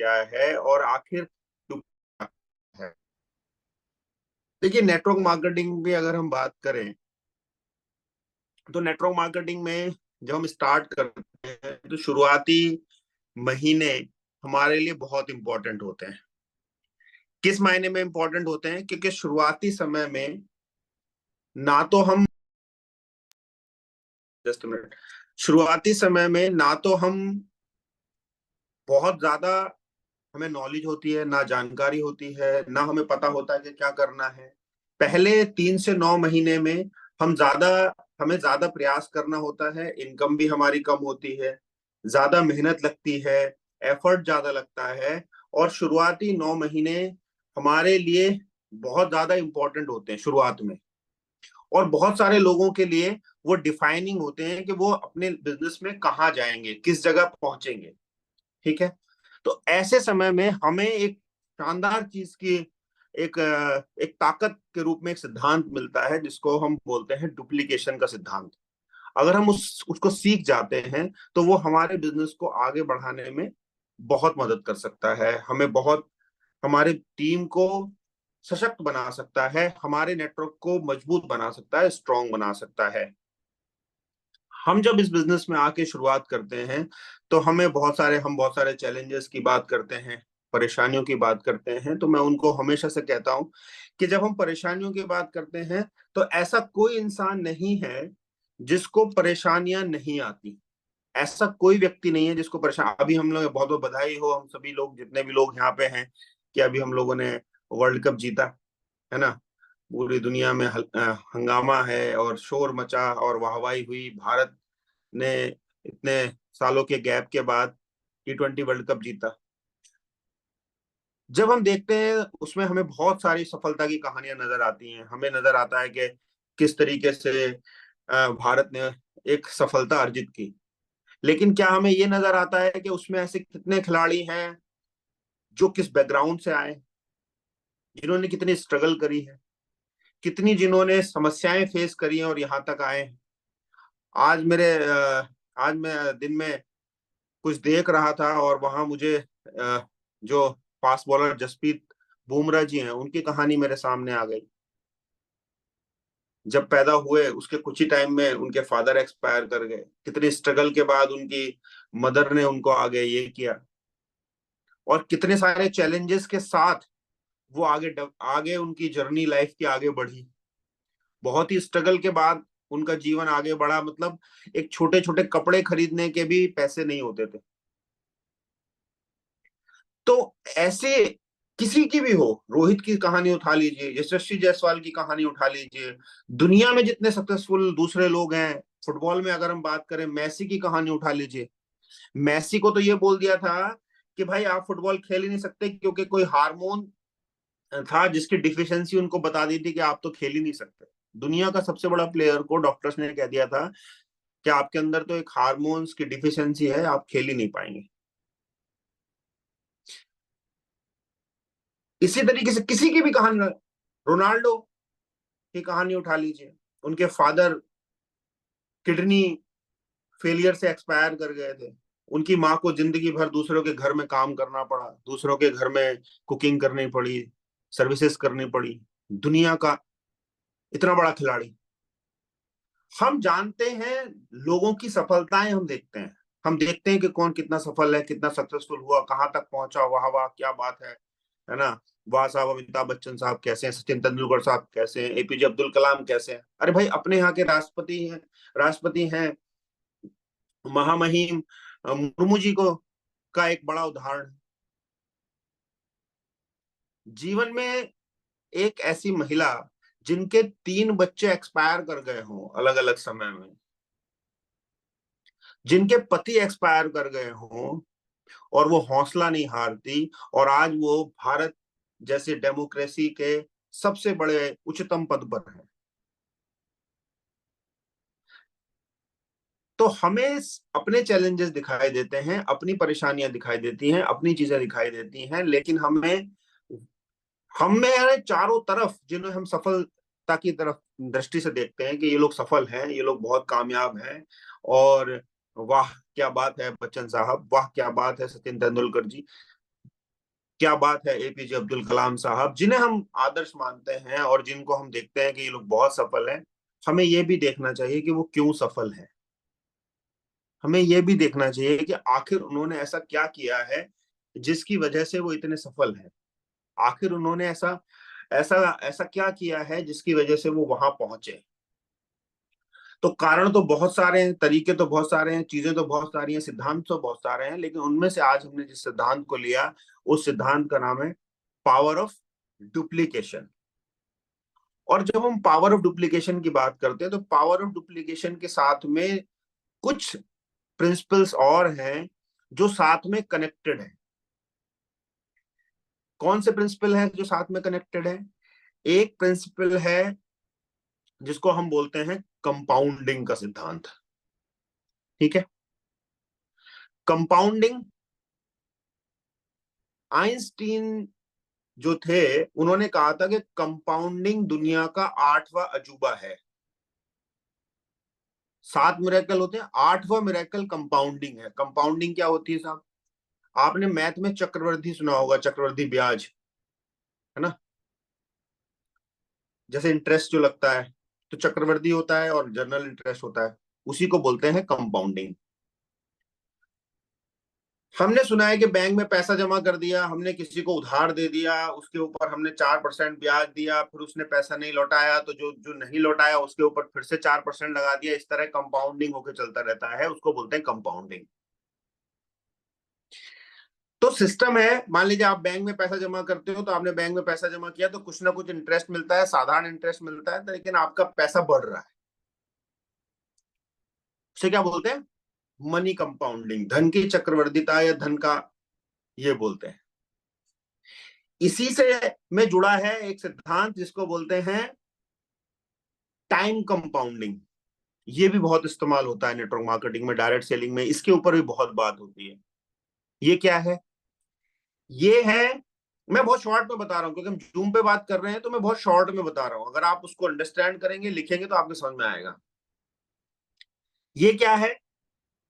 क्या है और आखिर है। देखिए, नेटवर्क मार्केटिंग भी अगर हम बात करें तो नेटवर्क मार्केटिंग में जब हम स्टार्ट करते हैं तो शुरुआती महीने हमारे लिए बहुत इंपॉर्टेंट होते हैं। किस मायने में इंपॉर्टेंट होते हैं? क्योंकि शुरुआती समय में ना तो हम जस्ट मिनट शुरुआती समय में ना तो हम बहुत ज्यादा हमें नॉलेज होती है, ना जानकारी होती है, ना हमें पता होता है कि क्या करना है। पहले 3 से 9 महीने में हम ज्यादा हमें ज्यादा प्रयास करना होता है, इनकम भी हमारी कम होती है, ज्यादा मेहनत लगती है, एफर्ट ज्यादा लगता है। और शुरुआती 9 महीने हमारे लिए बहुत ज्यादा इंपॉर्टेंट होते हैं शुरुआत में। और बहुत सारे लोगों के लिए वो डिफाइनिंग होते हैं कि वो अपने बिजनेस में कहाँ जाएंगे, किस जगह पहुंचेंगे। ठीक है। तो ऐसे समय में हमें एक शानदार चीज की एक ताकत के रूप में एक सिद्धांत मिलता है जिसको हम बोलते हैं डुप्लीकेशन का सिद्धांत। अगर हम उसको सीख जाते हैं तो वो हमारे बिजनेस को आगे बढ़ाने में बहुत मदद कर सकता है, हमें बहुत हमारे टीम को सशक्त बना सकता है, हमारे नेटवर्क को मजबूत बना सकता है, स्ट्रांग बना सकता है। हम जब इस बिजनेस में आके शुरुआत करते हैं तो हम बहुत सारे चैलेंजेस की बात करते हैं, परेशानियों की बात करते हैं। तो मैं उनको हमेशा से कहता हूं कि जब हम परेशानियों की बात करते हैं तो ऐसा कोई इंसान नहीं है जिसको परेशानियां नहीं आती। ऐसा कोई व्यक्ति नहीं है जिसको परेशान। अभी हम लोग बहुत बहुत बधाई हो हम सभी लोग, जितने भी लोग यहाँ पे हैं, कि अभी हम लोगों ने वर्ल्ड कप जीता, है ना। पूरी दुनिया में हंगामा है और शोर मचा और वाहवाही हुई। भारत ने इतने सालों के गैप के बाद T20 वर्ल्ड कप जीता। जब हम देखते हैं उसमें हमें बहुत सारी सफलता की कहानियां नजर आती हैं। हमें नजर आता है कि किस तरीके से भारत ने एक सफलता अर्जित की। लेकिन क्या हमें ये नजर आता है कि उसमें ऐसे कितने खिलाड़ी हैं जो किस बैकग्राउंड से आए, जिन्होंने कितनी स्ट्रगल करी है, कितनी जिन्होंने समस्याएं फेस करी हैं और यहाँ तक आए हैं। आज मैं दिन में कुछ देख रहा था और वहां मुझे जो फास्ट बॉलर जसप्रीत बुमराह जी हैं उनकी कहानी मेरे सामने आ गई। जब पैदा हुए उसके कुछ ही टाइम में उनके फादर एक्सपायर कर गए। कितनी स्ट्रगल के बाद उनकी मदर ने उनको आगे ये किया और कितने सारे चैलेंजेस के साथ वो आगे उनकी जर्नी लाइफ की आगे बढ़ी। बहुत ही स्ट्रगल के बाद उनका जीवन आगे बढ़ा। मतलब एक छोटे छोटे कपड़े खरीदने के भी पैसे नहीं होते थे। तो ऐसे किसी की भी हो, रोहित की कहानी उठा लीजिए, यशस्वी जायसवाल की कहानी उठा लीजिए, दुनिया में जितने सक्सेसफुल दूसरे लोग हैं, फुटबॉल में अगर हम बात करें मैसी की कहानी उठा लीजिए। मैसी को तो ये बोल दिया था कि भाई आप फुटबॉल खेल ही नहीं सकते, क्योंकि कोई हार्मोन था जिसकी डिफिशियंसी उनको बता दी थी कि आप तो खेल ही नहीं सकते। दुनिया का सबसे बड़ा प्लेयर को डॉक्टर्स ने कह दिया था कि आपके अंदर तो एक हार्मोन्स की डिफिशियंसी है, आप खेल ही नहीं पाएंगे। इसी तरीके से किसी की भी कहानी, रोनाल्डो की कहानी उठा लीजिए। उनके फादर किडनी फेलियर से एक्सपायर कर गए थे। उनकी माँ को जिंदगी भर दूसरों के घर में काम करना पड़ा, दूसरों के घर में कुकिंग करनी पड़ी, सर्विसेज करनी पड़ी। दुनिया का इतना बड़ा खिलाड़ी। हम जानते हैं लोगों की सफलताएं, हम देखते हैं कि कौन कितना सफल है, कितना सक्सेसफुल हुआ, कहाँ तक पहुंचा, वाह वाह क्या बात है ना। वाह साहब, अमिताभ बच्चन साहब कैसे हैं, सचिन तेंदुलकर साहब कैसे हैं, एपीजे अब्दुल कलाम कैसे हैं। अरे भाई, अपने यहाँ के राष्ट्रपति हैं महामहिम मुर्मू जी को का एक बड़ा उदाहरण। जीवन में एक ऐसी महिला जिनके 3 बच्चे एक्सपायर कर गए हों अलग अलग समय में, जिनके पति एक्सपायर कर गए हों, और वो हौसला नहीं हारती, और आज वो भारत जैसे डेमोक्रेसी के सबसे बड़े उच्चतम पद पर है। तो हमें अपने चैलेंजेस दिखाई देते हैं, अपनी परेशानियां दिखाई देती हैं, अपनी चीजें दिखाई देती हैं, लेकिन हमें हमें चारों तरफ जिन्हें हम सफलता की तरफ दृष्टि से देखते हैं कि ये लोग सफल हैं, ये लोग बहुत कामयाब हैं, और वाह क्या बात है बच्चन साहब, वाह क्या बात है सचिन तेंदुलकर जी। क्या बात है, एपीजे अब्दुल कलाम साहब, जिन्हें हम आदर्श मानते हैं और जिनको हम देखते हैं कि ये लोग बहुत सफल हैं। हमें ये भी देखना चाहिए कि वो क्यों सफल है। हमें ये भी देखना चाहिए कि आखिर उन्होंने ऐसा क्या किया है जिसकी वजह से वो इतने सफल हैं। आखिर उन्होंने ऐसा ऐसा ऐसा क्या किया है जिसकी वजह से वो वहां पहुंचे। तो कारण तो बहुत सारे हैं, तरीके तो बहुत सारे हैं, चीजें तो बहुत सारी हैं, सिद्धांत तो बहुत सारे हैं, लेकिन उनमें से आज हमने जिस सिद्धांत को लिया, उस सिद्धांत का नाम है पावर ऑफ डुप्लीकेशन। और जब हम पावर ऑफ डुप्लीकेशन की बात करते हैं तो पावर ऑफ डुप्लीकेशन के साथ में कुछ प्रिंसिपल्स और हैं जो साथ में कनेक्टेड हैं। कौन से प्रिंसिपल हैं जो साथ में कनेक्टेड है? एक प्रिंसिपल है जिसको हम बोलते हैं कंपाउंडिंग का सिद्धांत। ठीक है। कंपाउंडिंग, आइंस्टीन जो थे उन्होंने कहा था कि कंपाउंडिंग दुनिया का 8वां अजूबा है। 7 मिरेकल होते हैं, 8वां मिरेकल कंपाउंडिंग है। कंपाउंडिंग क्या होती है साहब? आपने मैथ में चक्रवृद्धि सुना होगा, चक्रवृद्धि ब्याज, है ना? जैसे इंटरेस्ट जो लगता है, तो चक्रवृद्धि होता है और जनरल इंटरेस्ट होता है, उसी को बोलते हैं कंपाउंडिंग। हमने सुना है कि बैंक में पैसा जमा कर दिया, हमने किसी को उधार दे दिया, उसके ऊपर हमने 4% ब्याज दिया, फिर उसने पैसा नहीं लौटाया, तो जो जो नहीं लौटाया उसके ऊपर फिर से 4% लगा दिया। इस तरह कंपाउंडिंग होकर चलता रहता है, उसको बोलते हैं कंपाउंडिंग। तो सिस्टम है, मान लीजिए आप बैंक में पैसा जमा करते हो, तो आपने बैंक में पैसा जमा किया तो कुछ ना कुछ इंटरेस्ट मिलता है, साधारण इंटरेस्ट मिलता है, लेकिन आपका पैसा बढ़ रहा है। उसे क्या बोलते हैं? मनी कंपाउंडिंग, धन की चक्रवर्तीता या धन का, ये बोलते हैं। इसी से में जुड़ा है एक सिद्धांत जिसको बोलते हैं टाइम कंपाउंडिंग। ये भी बहुत इस्तेमाल होता है नेटवर्क मार्केटिंग में, डायरेक्ट सेलिंग में, इसके ऊपर भी बहुत बात होती है। ये क्या है? ये है, मैं बहुत शॉर्ट में बता रहा हूं क्योंकि हम जूम पे बात कर रहे हैं, तो मैं बहुत शॉर्ट में बता रहा हूं। अगर आप उसको अंडरस्टैंड करेंगे, लिखेंगे, तो आपको समझ में आएगा। ये क्या है?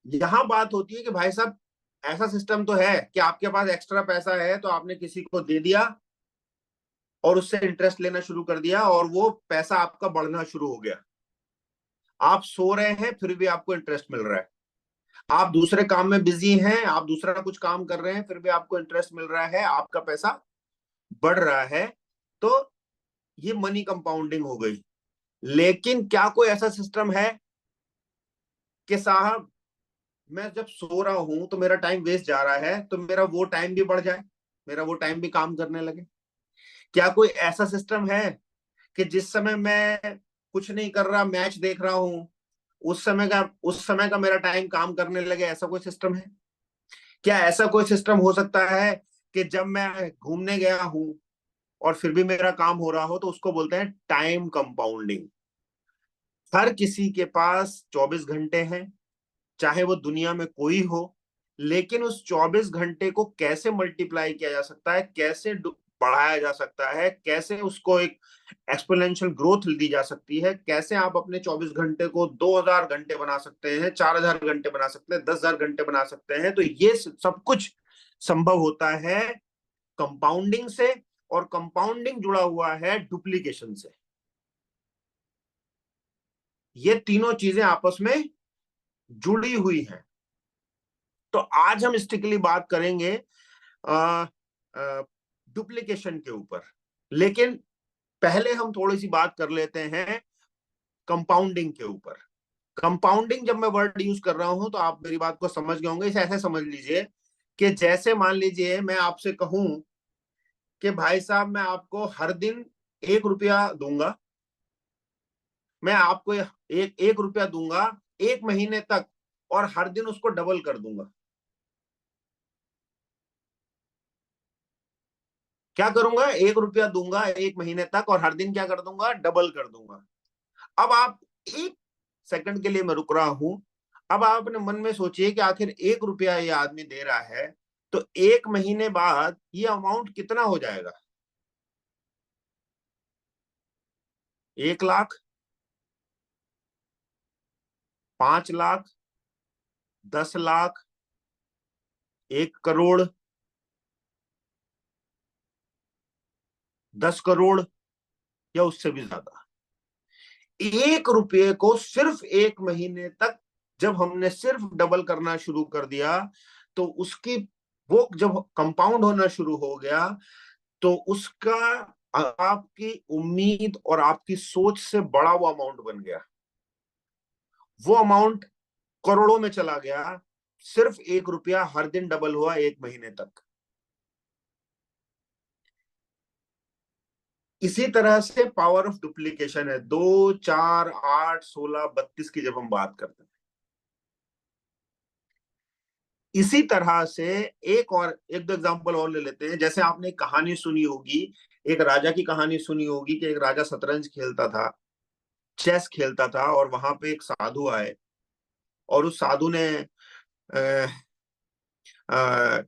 यहां बात होती है कि भाई साहब, ऐसा सिस्टम तो है कि आपके पास एक्स्ट्रा पैसा है तो आपने किसी को दे दिया और उससे इंटरेस्ट लेना शुरू कर दिया और वो पैसा आपका बढ़ना शुरू हो गया। आप सो रहे हैं फिर भी आपको इंटरेस्ट मिल रहा है। आप दूसरे काम में बिजी हैं, आप दूसरा कुछ काम कर रहे हैं, फिर भी आपको इंटरेस्ट मिल रहा है, आपका पैसा बढ़ रहा है। तो ये मनी कंपाउंडिंग हो गई। लेकिन क्या कोई ऐसा सिस्टम है कि साहब मैं जब सो रहा हूं तो मेरा टाइम वेस्ट जा रहा है, तो मेरा वो टाइम भी बढ़ जाए, मेरा वो टाइम भी काम करने लगे? क्या कोई ऐसा सिस्टम है कि जिस समय मैं कुछ नहीं कर रहा, मैच देख रहा हूं, उस समय का मेरा टाइम काम करने लगे? ऐसा कोई सिस्टम है? क्या ऐसा कोई सिस्टम हो सकता है कि जब मैं घूमने गया हूं और फिर भी मेरा काम हो रहा हो? तो उसको बोलते हैं टाइम कंपाउंडिंग। हर किसी के पास 24 घंटे हैं, चाहे वो दुनिया में कोई हो, लेकिन उस 24 घंटे को कैसे मल्टीप्लाई किया जा सकता है, कैसे बढ़ाया जा सकता है, कैसे उसको एक एक्सपोनेंशियल ग्रोथ दी जा सकती है, कैसे आप अपने 24 घंटे को 2000 घंटे बना सकते हैं, 4000 घंटे बना सकते हैं, 10,000 घंटे बना सकते हैं। तो ये सब कुछ संभव होता है कंपाउंडिंग से, और कंपाउंडिंग जुड़ा हुआ है डुप्लीकेशन से। ये तीनों चीजें आपस में जुड़ी हुई हैं। तो आज हम स्ट्रिक्टली बात करेंगे डुप्लीकेशन के ऊपर, लेकिन पहले हम थोड़ी सी बात कर लेते हैं कंपाउंडिंग के ऊपर। कंपाउंडिंग जब मैं वर्ड यूज कर रहा हूं तो आप मेरी बात को समझ गए होंगे। इसे ऐसे समझ लीजिए कि जैसे मान लीजिए मैं आपसे कहूं कि भाई साहब मैं आपको हर दिन 1 रुपया दूंगा, मैं आपको एक एक रुपया दूंगा 1 महीने तक, और हर दिन उसको डबल कर दूंगा। क्या करूंगा? 1 रुपया दूंगा 1 महीने तक और हर दिन क्या कर दूंगा? डबल कर दूंगा। अब आप 1 सेकंड के लिए मैं रुक रहा हूं। अब आप अपने मन में सोचिए कि आखिर 1 रुपया ये आदमी दे रहा है, तो 1 महीने बाद ये अमाउंट कितना हो जाएगा? 1 लाख, 5 लाख, 10 लाख, 1 करोड़, 10 करोड़ या उससे भी ज्यादा। 1 रुपये को सिर्फ 1 महीने तक जब हमने सिर्फ डबल करना शुरू कर दिया, तो उसकी वो जब कंपाउंड होना शुरू हो गया, तो उसका आपकी उम्मीद और आपकी सोच से बड़ा वो अमाउंट बन गया। वो अमाउंट करोड़ों में चला गया, सिर्फ 1 रुपया हर दिन डबल हुआ 1 महीने तक। इसी तरह से पावर ऑफ डुप्लीकेशन है, 2, 4, 8, 16, 32 की जब हम बात करते हैं। इसी तरह से एक दो एग्जांपल और ले लेते हैं। जैसे आपने एक कहानी सुनी होगी, एक राजा की कहानी सुनी होगी कि एक राजा शतरंज खेलता था, चेस खेलता था, और वहां पे एक साधु आए, और उस साधु ने आ, आ,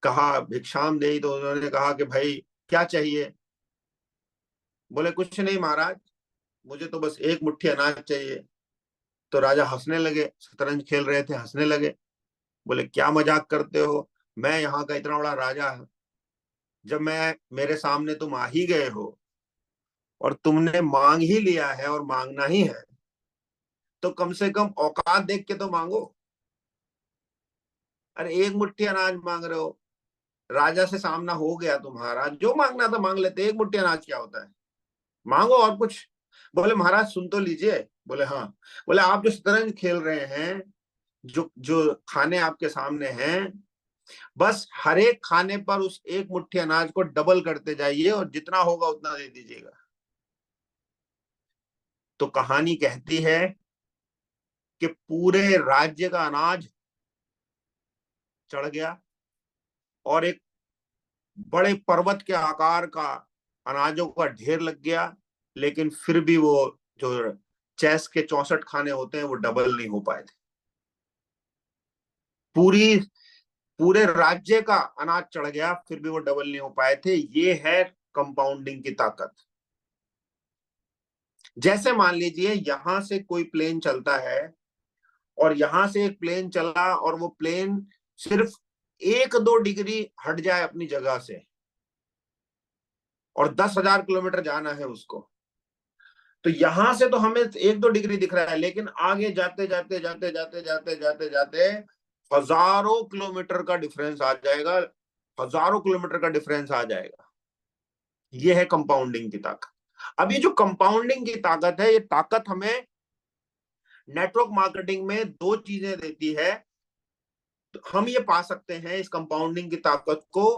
कहा भिक्षाम दे, तो उन्होंने कहा कि भाई क्या चाहिए? बोले कुछ नहीं महाराज, मुझे तो बस एक मुट्ठी अनाज चाहिए। तो राजा हंसने लगे, शतरंज खेल रहे थे, हंसने लगे। बोले क्या मजाक करते हो, मैं यहाँ का इतना बड़ा राजा हूं, जब मैं मेरे सामने तुम आ ही गए हो और तुमने मांग ही लिया है और मांगना ही है, तो कम से कम औकात देख के तो मांगो। अरे एक मुट्ठी अनाज मांग रहे हो, राजा से सामना हो गया तुम्हारा, जो मांगना था मांग लेते, एक मुट्ठी अनाज क्या होता है, मांगो और कुछ। बोले महाराज सुन तो लीजिए। बोले हाँ। बोले आप जो शतरंज खेल रहे हैं, जो जो खाने आपके सामने हैं, बस हर एक खाने पर उस एक मुट्ठी अनाज को डबल करते जाइए और जितना होगा उतना दे दीजिएगा। तो कहानी कहती है कि पूरे राज्य का अनाज चढ़ गया और एक बड़े पर्वत के आकार का अनाजों का ढेर लग गया, लेकिन फिर भी वो जो चेस के 64 खाने होते हैं वो डबल नहीं हो पाए थे। पूरी पूरे राज्य का अनाज चढ़ गया, फिर भी वो डबल नहीं हो पाए थे। ये है कंपाउंडिंग की ताकत। जैसे मान लीजिए यहां से कोई प्लेन चलता है, और यहां से एक प्लेन चला, और वो प्लेन सिर्फ 1-2 डिग्री हट जाए अपनी जगह से, और 10,000 किलोमीटर जाना है उसको। तो यहां से तो हमें 1-2 डिग्री दिख रहा है, लेकिन आगे जाते जाते जाते जाते जाते जाते जाते हजारों किलोमीटर का डिफरेंस आ जाएगा, हजारों किलोमीटर का डिफरेंस आ जाएगा। ये है कंपाउंडिंग की ताकत। अब ये जो कंपाउंडिंग की ताकत है, ये ताकत हमें नेटवर्क मार्केटिंग में दो चीजें देती है। तो हम ये पा सकते हैं इस कंपाउंडिंग की ताकत को,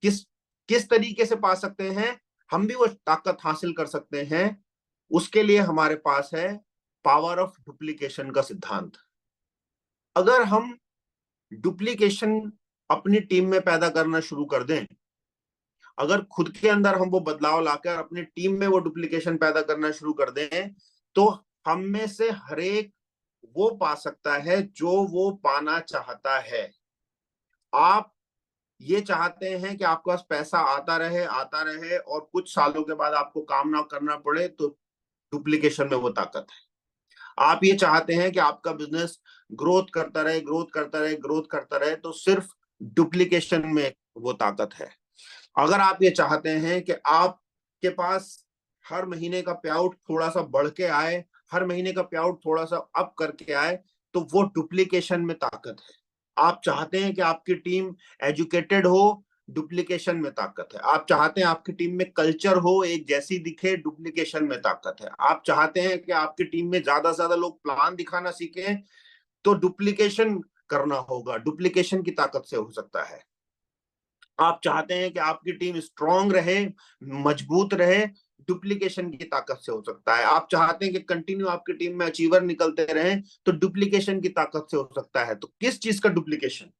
किस किस तरीके से पा सकते हैं, हम भी वो ताकत हासिल कर सकते हैं। उसके लिए हमारे पास है पावर ऑफ डुप्लीकेशन का सिद्धांत। अगर हम डुप्लीकेशन अपनी टीम में पैदा करना शुरू कर दें, अगर खुद के अंदर हम वो बदलाव लाकर अपनी टीम में वो डुप्लीकेशन पैदा करना शुरू कर दें, तो हम में से हर एक वो पा सकता है जो वो पाना चाहता है। आप ये चाहते हैं कि आपके पास पैसा आता रहे और कुछ सालों के बाद आपको काम ना करना पड़े, तो डुप्लीकेशन में वो ताकत है। आप ये चाहते हैं कि आपका बिजनेस ग्रोथ करता रहे, ग्रोथ करता रहे, ग्रोथ करता रहे, तो सिर्फ डुप्लीकेशन में वो ताकत है। अगर आप ये चाहते हैं कि आपके पास हर महीने का पे आउट थोड़ा सा बढ़ के आए, हर महीने का पे आउट थोड़ा सा अप करके आए, तो वो डुप्लीकेशन में ताकत है। आप चाहते हैं कि आपकी टीम एजुकेटेड हो, डुप्लीकेशन में ताकत है। आप चाहते हैं आपकी टीम में कल्चर हो, एक जैसी दिखे, डुप्लीकेशन में ताकत है। आप चाहते हैं कि आपकी टीम में ज्यादा से ज्यादा लोग प्लान दिखाना सीखें, तो डुप्लीकेशन करना होगा, डुप्लीकेशन की ताकत से हो सकता है। आप चाहते हैं कि आपकी टीम स्ट्रांग रहे, मजबूत रहे, डुप्लीकेशन की ताकत से हो सकता है। आप चाहते हैं कि कंटिन्यू आपकी टीम में अचीवर निकलते रहें, तो डुप्लीकेशन की ताकत से हो सकता है। तो किस चीज का डुप्लीकेशन?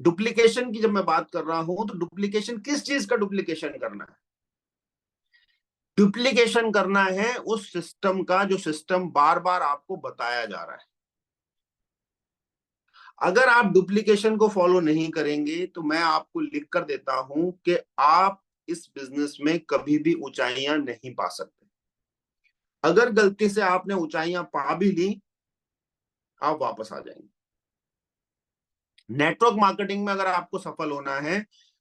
डुप्लीकेशन की जब मैं बात कर रहा हूं, तो डुप्लीकेशन किस चीज का डुप्लीकेशन करना है? डुप्लीकेशन करना है उस सिस्टम का जो सिस्टम बार बार आपको बताया जा रहा है। अगर आप डुप्लीकेशन को फॉलो नहीं करेंगे, तो मैं आपको लिख कर देता हूं कि आप इस बिजनेस में कभी भी ऊंचाइयां नहीं पा सकते। अगर गलती से आपने ऊंचाइयां पा भी ली, आप वापस आ जाएंगे। नेटवर्क मार्केटिंग में अगर आपको सफल होना है,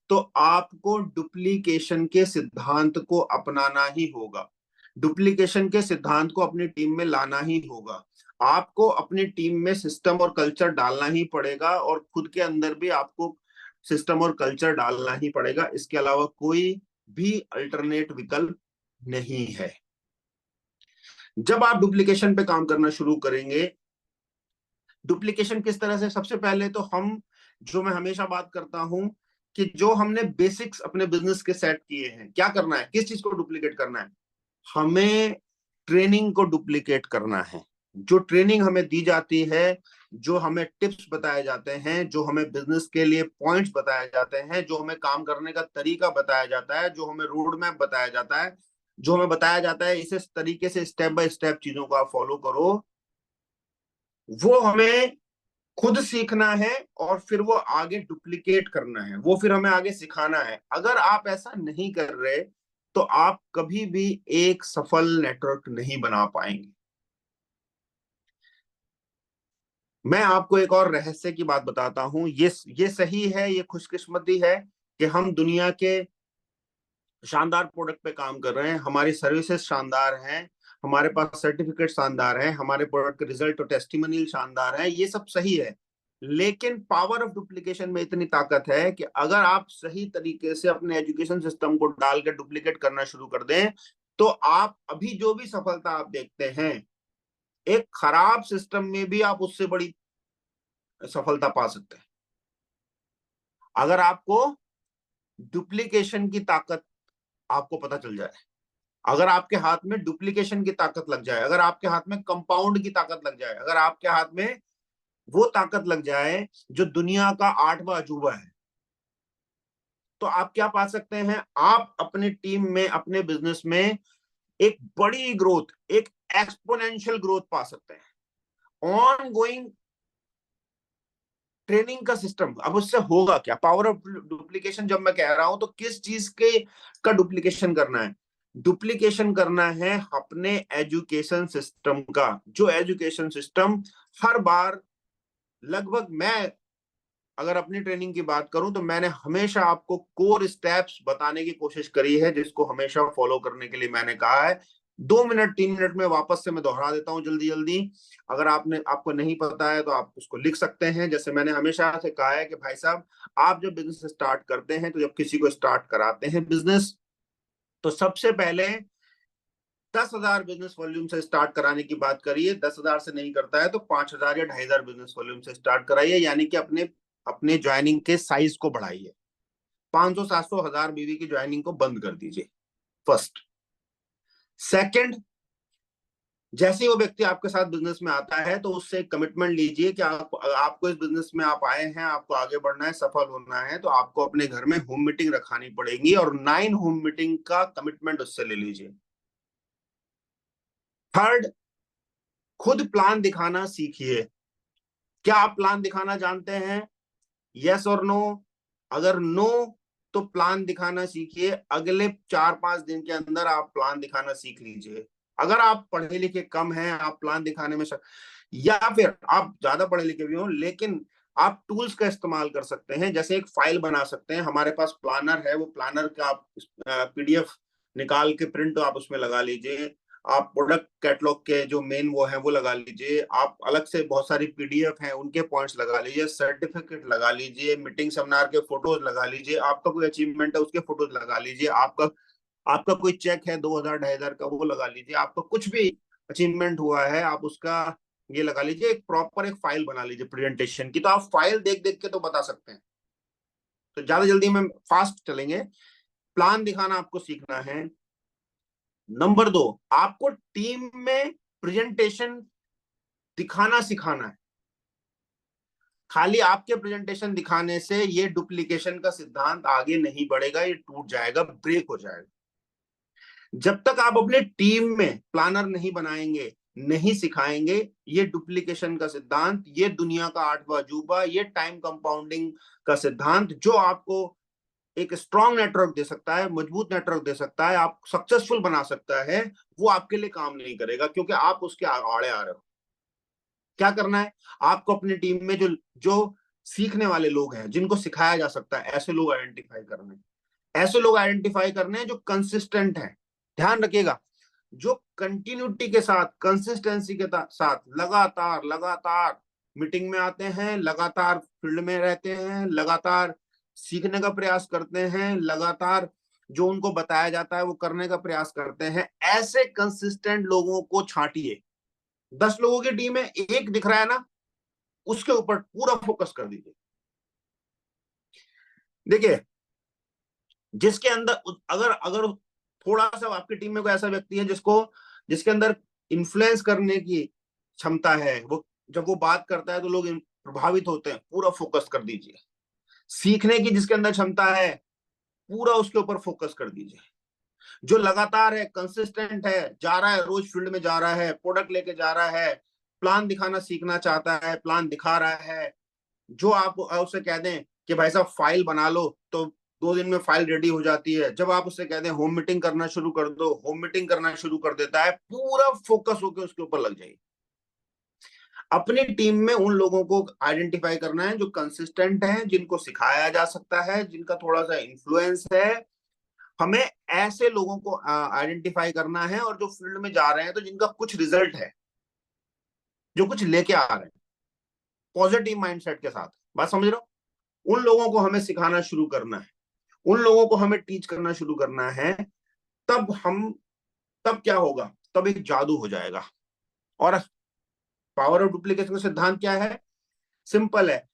तो आपको डुप्लीकेशन के सिद्धांत को अपनाना ही होगा, डुप्लीकेशन के सिद्धांत को अपनी टीम में लाना ही होगा। आपको अपनी टीम में सिस्टम और कल्चर डालना ही पड़ेगा, और खुद के अंदर भी आपको सिस्टम और कल्चर डालना ही पड़ेगा। इसके अलावा कोई भी अल्टरनेट विकल्प नहीं है। जब आप डुप्लीकेशन पे काम करना शुरू करेंगे, डुप्लीकेशन किस तरह से, सबसे पहले तो हम, जो मैं हमेशा बात करता हूं, कि जो हमने बेसिक्स अपने बिजनेस के सेट किए हैं, क्या करना है, किस चीज को डुप्लीकेट करना है, हमें ट्रेनिंग को डुप्लीकेट करना है। जो ट्रेनिंग हमें दी जाती है, जो हमें टिप्स बताए जाते हैं, जो हमें बिजनेस के लिए पॉइंट्स बताए जाते हैं, जो हमें काम करने का तरीका बताया जाता है, जो हमें रोड मैप बताया जाता है, जो हमें बताया जाता है इस तरीके से स्टेप बाय स्टेप चीजों को आप फॉलो करो, वो हमें खुद सीखना है और फिर वो आगे डुप्लीकेट करना है, वो फिर हमें आगे सिखाना है। अगर आप ऐसा नहीं कर रहे तो आप कभी भी एक सफल नेटवर्क नहीं बना पाएंगे। मैं आपको एक और रहस्य की बात बताता हूं, ये सही है, ये खुशकिस्मती है कि हम दुनिया के शानदार प्रोडक्ट पे काम कर रहे हैं, हमारी सर्विसेज शानदार हैं, हमारे पास सर्टिफिकेट शानदार हैं, हमारे प्रोडक्ट के रिजल्ट और टेस्टिमोनियल शानदार है, ये सब सही है। लेकिन पावर ऑफ डुप्लीकेशन में इतनी ताकत है कि अगर आप सही तरीके से अपने एजुकेशन सिस्टम को डाल के डुप्लीकेट करना शुरू कर दें, तो आप अभी जो भी सफलता आप देखते हैं, एक खराब सिस्टम में भी आप उससे बड़ी सफलता पा सकते हैं। अगर आपको डुप्लीकेशन की ताकत आपको पता चल जाए, अगर आपके हाथ में डुप्लीकेशन की ताकत लग जाए, अगर आपके हाथ में कंपाउंड की ताकत लग जाए, अगर आपके हाथ में वो ताकत लग जाए जो दुनिया का 8वां अजूबा है, तो आप क्या पा सकते हैं, आप अपनी टीम में, अपने बिजनेस में एक बड़ी ग्रोथ, एक एक्सपोनेंशियल ग्रोथ पा सकते हैं। ऑन गोइंग ट्रेनिंग का सिस्टम, अब उससे होगा क्या, पावर ऑफ डुप्लीकेशन जब मैं कह रहा हूं तो किस चीज के का डुप्लीकेशन करना है, डुप्लीकेशन करना है अपने एजुकेशन सिस्टम का। जो एजुकेशन सिस्टम हर बार, लगभग मैं अगर अपनी ट्रेनिंग की बात करूं तो मैंने हमेशा आपको कोर स्टेप्स बताने की कोशिश करी है, जिसको हमेशा फॉलो करने के लिए मैंने कहा है। 2 मिनट 3 मिनट में वापस से मैं दोहरा देता हूं जल्दी जल्दी। अगर आपको नहीं पता है तो आप उसको लिख सकते हैं। जैसे मैंने हमेशा से कहा है कि भाई साहब, आप जब बिजनेस स्टार्ट करते हैं, तो जब किसी को स्टार्ट कराते हैं बिजनेस, तो सबसे पहले 10,000 बिजनेस वॉल्यूम से स्टार्ट कराने की बात करिए। 10,000 से नहीं करता है तो 5,000 या 2,500 बिजनेस वॉल्यूम से स्टार्ट कराइए, यानी कि अपने अपने ज्वाइनिंग के साइज को बढ़ाइए। 500 700 1000 बीवी की ज्वाइनिंग को बंद कर दीजिए, फर्स्ट। सेकंड, जैसे ही वो व्यक्ति आपके साथ बिजनेस में आता है तो उससे कमिटमेंट लीजिए कि आपको इस बिजनेस में आप आए हैं, आपको आगे बढ़ना है, सफल होना है, तो आपको अपने घर में होम मीटिंग रखानी पड़ेगी, और 9 होम मीटिंग का कमिटमेंट उससे ले लीजिए। थर्ड, खुद प्लान दिखाना सीखिए। क्या आप प्लान दिखाना जानते हैं? यस और नो? अगर नो, तो प्लान दिखाना सीखिए। अगले 4-5 दिन के अंदर आप प्लान दिखाना सीख लीजिए। अगर आप पढ़े लिखे कम हैं, आप प्लान दिखाने में या फिर आप ज्यादा पढ़े लिखे भी हो, लेकिन आप टूल्स का इस्तेमाल कर सकते हैं। जैसे एक फाइल बना सकते हैं, हमारे पास प्लानर है, वो प्लानर का आप पीडीएफ निकाल के प्रिंट आप उसमें लगा लीजिए। आप प्रोडक्ट कैटलॉग के जो मेन वो है वो लगा लीजिए। आप अलग से बहुत सारी पीडीएफ हैं, उनके पॉइंट्स लगा लीजिए, सर्टिफिकेट लगा लीजिए, मीटिंग सेमिनार के फोटोज लगा लीजिए, आपका कोई अचीवमेंट है उसके फोटोज लगा लीजिए, आपका आपका कोई चेक है 2,000 2,500 का, वो लगा लीजिए, आपका कुछ भी अचीवमेंट हुआ है आप उसका ये लगा लीजिए। एक प्रॉपर एक फाइल बना लीजिए प्रेजेंटेशन की। तो आप फाइल देख देख के तो बता सकते हैं। तो ज्यादा जल्दी में फास्ट चलेंगे। प्लान दिखाना आपको सीखना है। नंबर 2, आपको टीम में प्रेजेंटेशन दिखाना सिखाना है। खाली आपके प्रेजेंटेशन दिखाने से ये डुप्लीकेशन का सिद्धांत आगे नहीं बढ़ेगा, ये टूट जाएगा, ब्रेक हो जाएगा। जब तक आप अपने टीम में प्लानर नहीं बनाएंगे, नहीं सिखाएंगे, ये डुप्लीकेशन का सिद्धांत, ये दुनिया का 8वां अजूबा, ये टाइम कंपाउंडिंग का सिद्धांत, जो आपको एक स्ट्रॉन्ग नेटवर्क दे सकता है, मजबूत नेटवर्क दे सकता है, आप सक्सेसफुल बना सकता है, वो आपके लिए काम नहीं करेगा, क्योंकि आप उसके आड़े आ रहे हो। क्या करना है आपको? अपनी टीम में जो जो सीखने वाले लोग हैं जिनको सिखाया जा सकता है, ऐसे लोग आइडेंटिफाई करने, ऐसे लोग आइडेंटिफाई करने हैं जो कंसिस्टेंट हैं। ध्यान रखिएगा, जो कंटिन्यूटी के साथ, कंसिस्टेंसी के साथ लगातार लगातार मीटिंग में आते हैं, लगातार फील्ड में रहते हैं, लगातार सीखने का प्रयास करते हैं, लगातार जो उनको बताया जाता है वो करने का प्रयास करते हैं, ऐसे कंसिस्टेंट लोगों को छांटिए। 10 लोगों की टीम में एक दिख रहा है ना, उसके ऊपर पूरा फोकस कर दीजिए। देखिए, जिसके अंदर अगर अगर थोड़ा सा आपकी टीम में कोई ऐसा व्यक्ति है जिसके अंदर इन्फ्लुएंस करने की क्षमता है, वो जब वो बात करता है तो लोग प्रभावित होते हैं, पूरा फोकस कर दीजिए। सीखने की जिसके अंदर क्षमता है, पूरा उसके ऊपर फोकस कर दीजिए। जो लगातार है, कंसिस्टेंट है, जा रहा है, रोज फील्ड में जा रहा है, प्रोडक्ट लेके जा रहा है, प्लान दिखाना सीखना चाहता है, प्लान दिखा रहा है। जो आप उससे कह दें कि भाई साहब फाइल बना लो, तो 2 दिन में फाइल रेडी हो जाती है। जब आप उससे कह दें होम मीटिंग करना शुरू कर दो, होम मीटिंग करना शुरू कर देता है, पूरा फोकस होकर उसके ऊपर लग जाएगी। अपनी टीम में उन लोगों को आइडेंटिफाई करना है जो कंसिस्टेंट हैं, जिनको सिखाया जा सकता है, जिनका थोड़ा सा इन्फ्लुएंस है। हमें ऐसे लोगों को आइडेंटिफाई करना है, और जो फील्ड में जा रहे हैं तो जिनका कुछ रिजल्ट है, जो कुछ लेके आ रहे हैं पॉजिटिव माइंडसेट के साथ। बात समझ रहे हो? उन लोगों को हमें सिखाना शुरू करना है, उन लोगों को हमें टीच करना शुरू करना है। तब हम तब क्या होगा, तब एक जादू हो जाएगा। और पावर ऑफ डुप्लीकेशन का सिद्धांत क्या है? सिंपल है।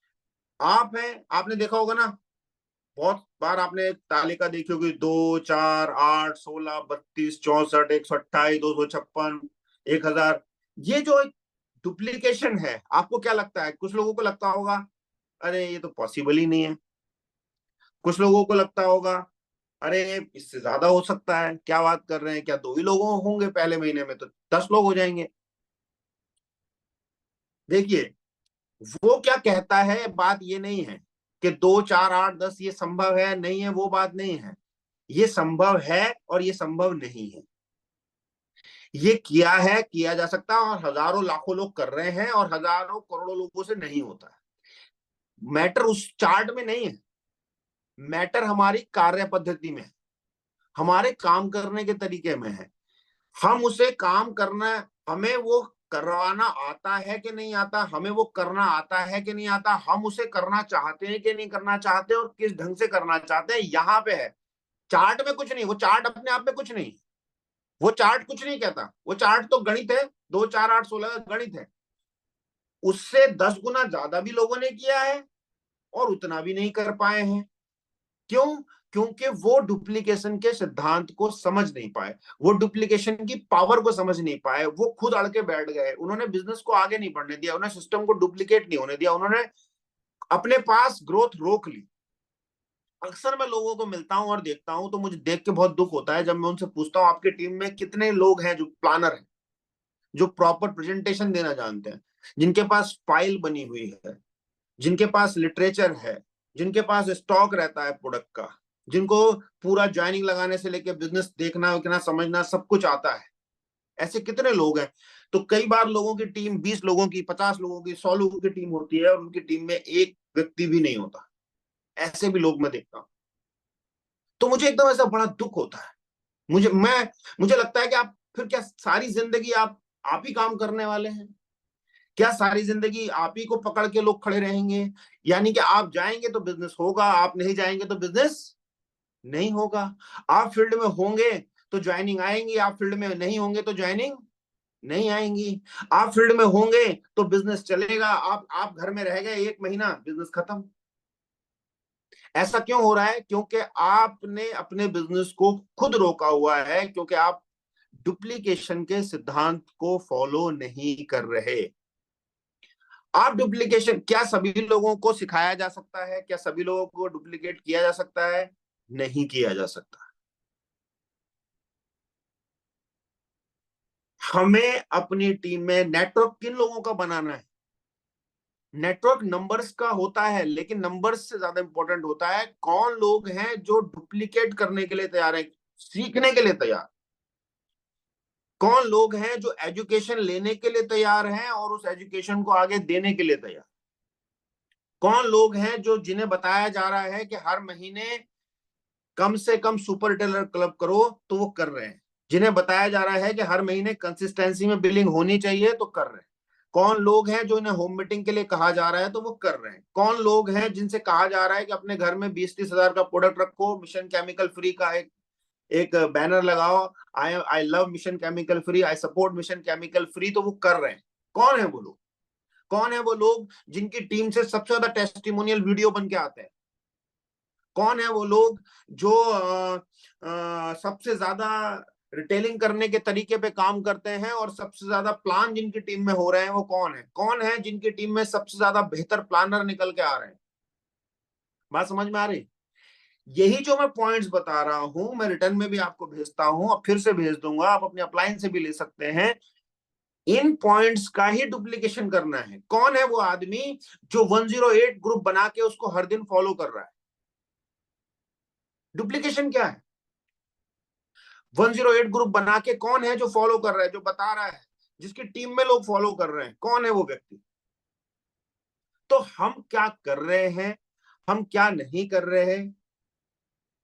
आप हैं, आपने देखा होगा ना, बहुत बार आपने एक तालिका देखी होगी, 2, 4, 8, 16, 32, 64, 128, 256, 1000। ये जो एक डुप्लीकेशन है, आपको क्या लगता है? कुछ लोगों को लगता होगा अरे ये तो पॉसिबल ही नहीं है। कुछ लोगों को लगता होगा अरे इससे ज्यादा हो सकता है, क्या बात कर रहे हैं, क्या 2 ही लोग होंगे, पहले महीने में तो 10 लोग हो जाएंगे। देखिए, वो क्या कहता है, बात ये नहीं है कि 2, 4, 8, 10 ये संभव है नहीं है, वो बात नहीं है। ये संभव है और ये संभव नहीं है। ये किया है, किया जा सकता है, और हजारों लाखों लोग कर रहे हैं, और हजारों करोड़ों लोगों से नहीं होता है। मैटर उस चार्ट में नहीं है, मैटर हमारी कार्य पद्धति में है, हमारे काम करने के तरीके में है। हम उसे काम करना, हमें वो करवाना आता है कि नहीं आता, हमें वो करना आता है कि नहीं आता, हम उसे करना चाहते हैं कि नहीं करना चाहते, और किस ढंग से करना चाहते हैं, यहाँ पे है। चार्ट में कुछ नहीं, वो चार्ट अपने आप में कुछ नहीं, वो चार्ट कुछ नहीं कहता, वो चार्ट तो गणित है, 2, 4, 8, 16 गणित है। उससे 10 गुना ज्यादा भी लोगों ने किया है और उतना भी नहीं कर पाए हैं। क्यों? क्योंकि वो डुप्लीकेशन के सिद्धांत को समझ नहीं पाए, वो डुप्लीकेशन की पावर को समझ नहीं पाए, वो खुद अड़ के बैठ गए, उन्होंने बिजनेस को आगे नहीं बढ़ने दिया, उन्होंने सिस्टम को डुप्लीकेट नहीं होने दिया, उन्होंने अपने पास ग्रोथ रोक ली। अक्सर मैं लोगों को मिलता हूं और देखता हूं, तो मुझे देख के बहुत दुख होता है जब मैं उनसे पूछता हूं आपकी टीम में कितने लोग हैं जो प्लानर हैं, जो प्रॉपर प्रेजेंटेशन देना जानते हैं, जिनके पास फाइल बनी हुई है, जिनके पास लिटरेचर है, जिनके पास स्टॉक रहता है प्रोडक्ट का, जिनको पूरा ज्वाइनिंग लगाने से लेकर बिजनेस देखना विकना समझना सब कुछ आता है। ऐसे कितने लोग हैं? तो कई बार लोगों की टीम 20 लोगों की, 50 लोगों की, 100 लोगों की टीम होती है, और उनकी टीम में एक व्यक्ति भी नहीं होता। ऐसे भी लोग मैं देखता हूं, तो मुझे एकदम ऐसा बड़ा दुख होता है। मुझे लगता है कि आप फिर क्या सारी जिंदगी आप ही काम करने वाले हैं? क्या सारी जिंदगी आप ही को पकड़ के लोग खड़े रहेंगे? यानी कि आप जाएंगे तो बिजनेस होगा, आप नहीं जाएंगे तो बिजनेस नहीं होगा। आप फील्ड में होंगे तो ज्वाइनिंग आएंगी, आप फील्ड में नहीं होंगे तो ज्वाइनिंग नहीं आएंगी। आप फील्ड में होंगे तो बिजनेस चलेगा, आप घर में रह गए 1 महीना, बिजनेस खत्म। ऐसा क्यों हो रहा है? क्योंकि आपने अपने बिजनेस को खुद रोका हुआ है, क्योंकि आप डुप्लीकेशन के सिद्धांत को फॉलो नहीं कर रहे। आप डुप्लीकेशन, क्या सभी लोगों को सिखाया जा सकता है? क्या सभी लोगों को डुप्लीकेट किया जा सकता है? नहीं किया जा सकता। हमें अपनी टीम में नेटवर्क किन लोगों का बनाना है? नेटवर्क नंबर्स का होता है, लेकिन नंबर्स से ज्यादा इंपॉर्टेंट होता है कौन लोग हैं जो डुप्लीकेट करने के लिए तैयार है, सीखने के लिए तैयार। कौन लोग हैं जो एजुकेशन लेने के लिए तैयार हैं और उस एजुकेशन को आगे देने के लिए तैयार। कौन लोग हैं जो जिन्हें बताया जा रहा है कि हर महीने कम से कम सुपर रिटेलर क्लब करो, तो वो कर रहे हैं। जिन्हें बताया जा रहा है कि हर महीने कंसिस्टेंसी में बिलिंग होनी चाहिए, तो कर रहे हैं। कौन लोग हैं जो इन्हें होम मीटिंग के लिए कहा जा रहा है, तो वो कर रहे हैं। कौन लोग हैं जिनसे कहा जा रहा है कि अपने घर में 20-30 हजार का प्रोडक्ट रखो, मिशन केमिकल फ्री का एक एक बैनर लगाओ, I love mission chemical free, I support mission chemical free, तो वो कर रहे हैं। कौन है वो लोग? कौन है वो लोग जिनकी टीम से सबसे ज्यादा टेस्टिमोनियल वीडियो बन के आते हैं? कौन है वो लोग जो सबसे ज्यादा रिटेलिंग करने के तरीके पे काम करते हैं और सबसे ज्यादा प्लान जिनकी टीम में हो रहे हैं? वो कौन है? कौन है जिनकी टीम में सबसे ज्यादा बेहतर प्लानर निकल के आ रहे हैं? बात समझ में आ रही? यही जो मैं पॉइंट्स बता रहा हूं, मैं रिटर्न में भी आपको भेजता हूं, अब फिर से भेज दूंगा, आप अपने अपलाइन से भी ले सकते हैं। इन पॉइंट्स का ही डुप्लीकेशन करना है। कौन है वो आदमी जो 108 ग्रुप बना के उसको हर दिन फॉलो कर रहा है? डुप्लीकेशन क्या है? 108 ग्रुप बना के कौन है जो फॉलो कर रहा है, जो बता रहा है, जिसकी टीम में लोग फॉलो कर रहे हैं? कौन है वो व्यक्ति? तो हम क्या कर रहे हैं, हम क्या नहीं कर रहे हैं,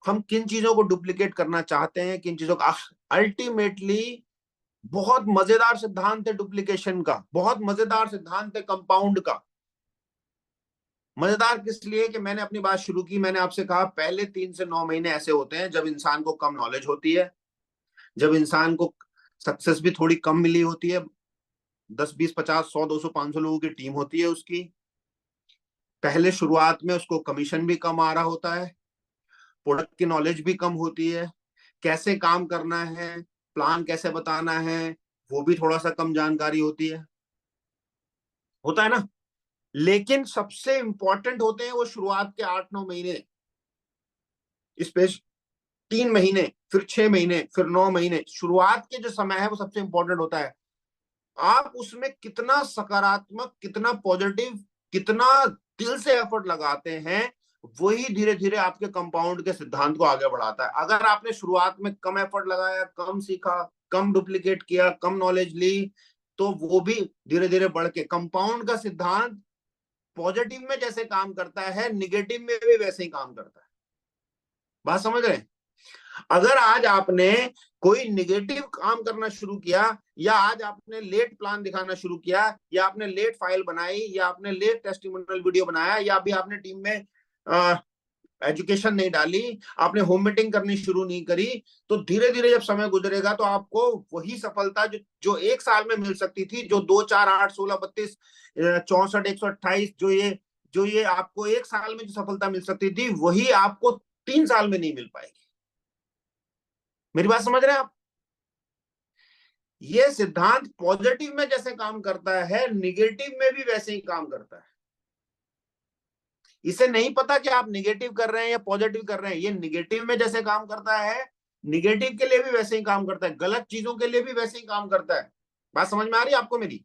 हम किन चीजों को डुप्लीकेट करना चाहते हैं, किन चीजों का अल्टीमेटली बहुत मजेदार सिद्धांत है डुप्लीकेशन का, बहुत मजेदार सिद्धांत है कंपाउंड का। मजेदार किस लिए कि मैंने अपनी बात शुरू की, मैंने आपसे कहा पहले 3 से 9 महीने ऐसे होते हैं जब इंसान को कम नॉलेज होती है, जब इंसान को सक्सेस भी थोड़ी कम मिली होती है, 10, 20, 50, 100, 200, 500 लोगों की टीम होती है उसकी। पहले शुरुआत में उसको कमीशन भी कम आ रहा होता है, प्रोडक्ट की नॉलेज भी कम होती है, कैसे काम करना है, प्लान कैसे बताना है, वो भी थोड़ा सा कम जानकारी होती है, होता है ना। लेकिन सबसे इंपॉर्टेंट होते हैं वो शुरुआत के 8-9 महीने, स्पेश 3 महीने, फिर 6 महीने, फिर 9 महीने। शुरुआत के जो समय है वो सबसे इंपॉर्टेंट होता है। आप उसमें कितना सकारात्मक, कितना पॉजिटिव, कितना दिल से एफर्ट लगाते हैं, वही धीरे धीरे आपके कंपाउंड के सिद्धांत को आगे बढ़ाता है। अगर आपने शुरुआत में कम एफर्ट लगाया, कम सीखा, कम डुप्लीकेट किया, कम नॉलेज ली, तो वो भी धीरे धीरे बढ़ के कंपाउंड का सिद्धांत पॉजिटिव में जैसे काम करता है, निगेटिव में भी वैसे ही काम करता है। बात समझ रहे हैं? अगर आज आपने कोई निगेटिव काम करना शुरू किया, या आज आपने लेट प्लान दिखाना शुरू किया, या आपने लेट फाइल बनाई, या आपने लेट टेस्टिमोनियल वीडियो बनाया, या अभी आपने टीम में एजुकेशन नहीं डाली, आपने होम मीटिंग करनी शुरू नहीं करी, तो धीरे धीरे जब समय गुजरेगा तो आपको वही सफलता जो 1 साल में मिल सकती थी, जो 2, 4, 8, 16, 32, 64, 128, जो ये आपको 1 साल में जो सफलता मिल सकती थी, वही आपको 3 साल में नहीं मिल पाएगी। मेरी बात समझ रहे हैं आप? ये सिद्धांत पॉजिटिव में जैसे काम करता है, निगेटिव में भी वैसे ही काम करता है। इसे नहीं पता कि आप निगेटिव कर रहे हैं या पॉजिटिव कर रहे हैं। ये निगेटिव में जैसे काम करता है, निगेटिव के लिए भी वैसे ही काम करता है, गलत चीजों के लिए भी वैसे ही काम करता है। बात समझ में आ रही है आपको मेरी?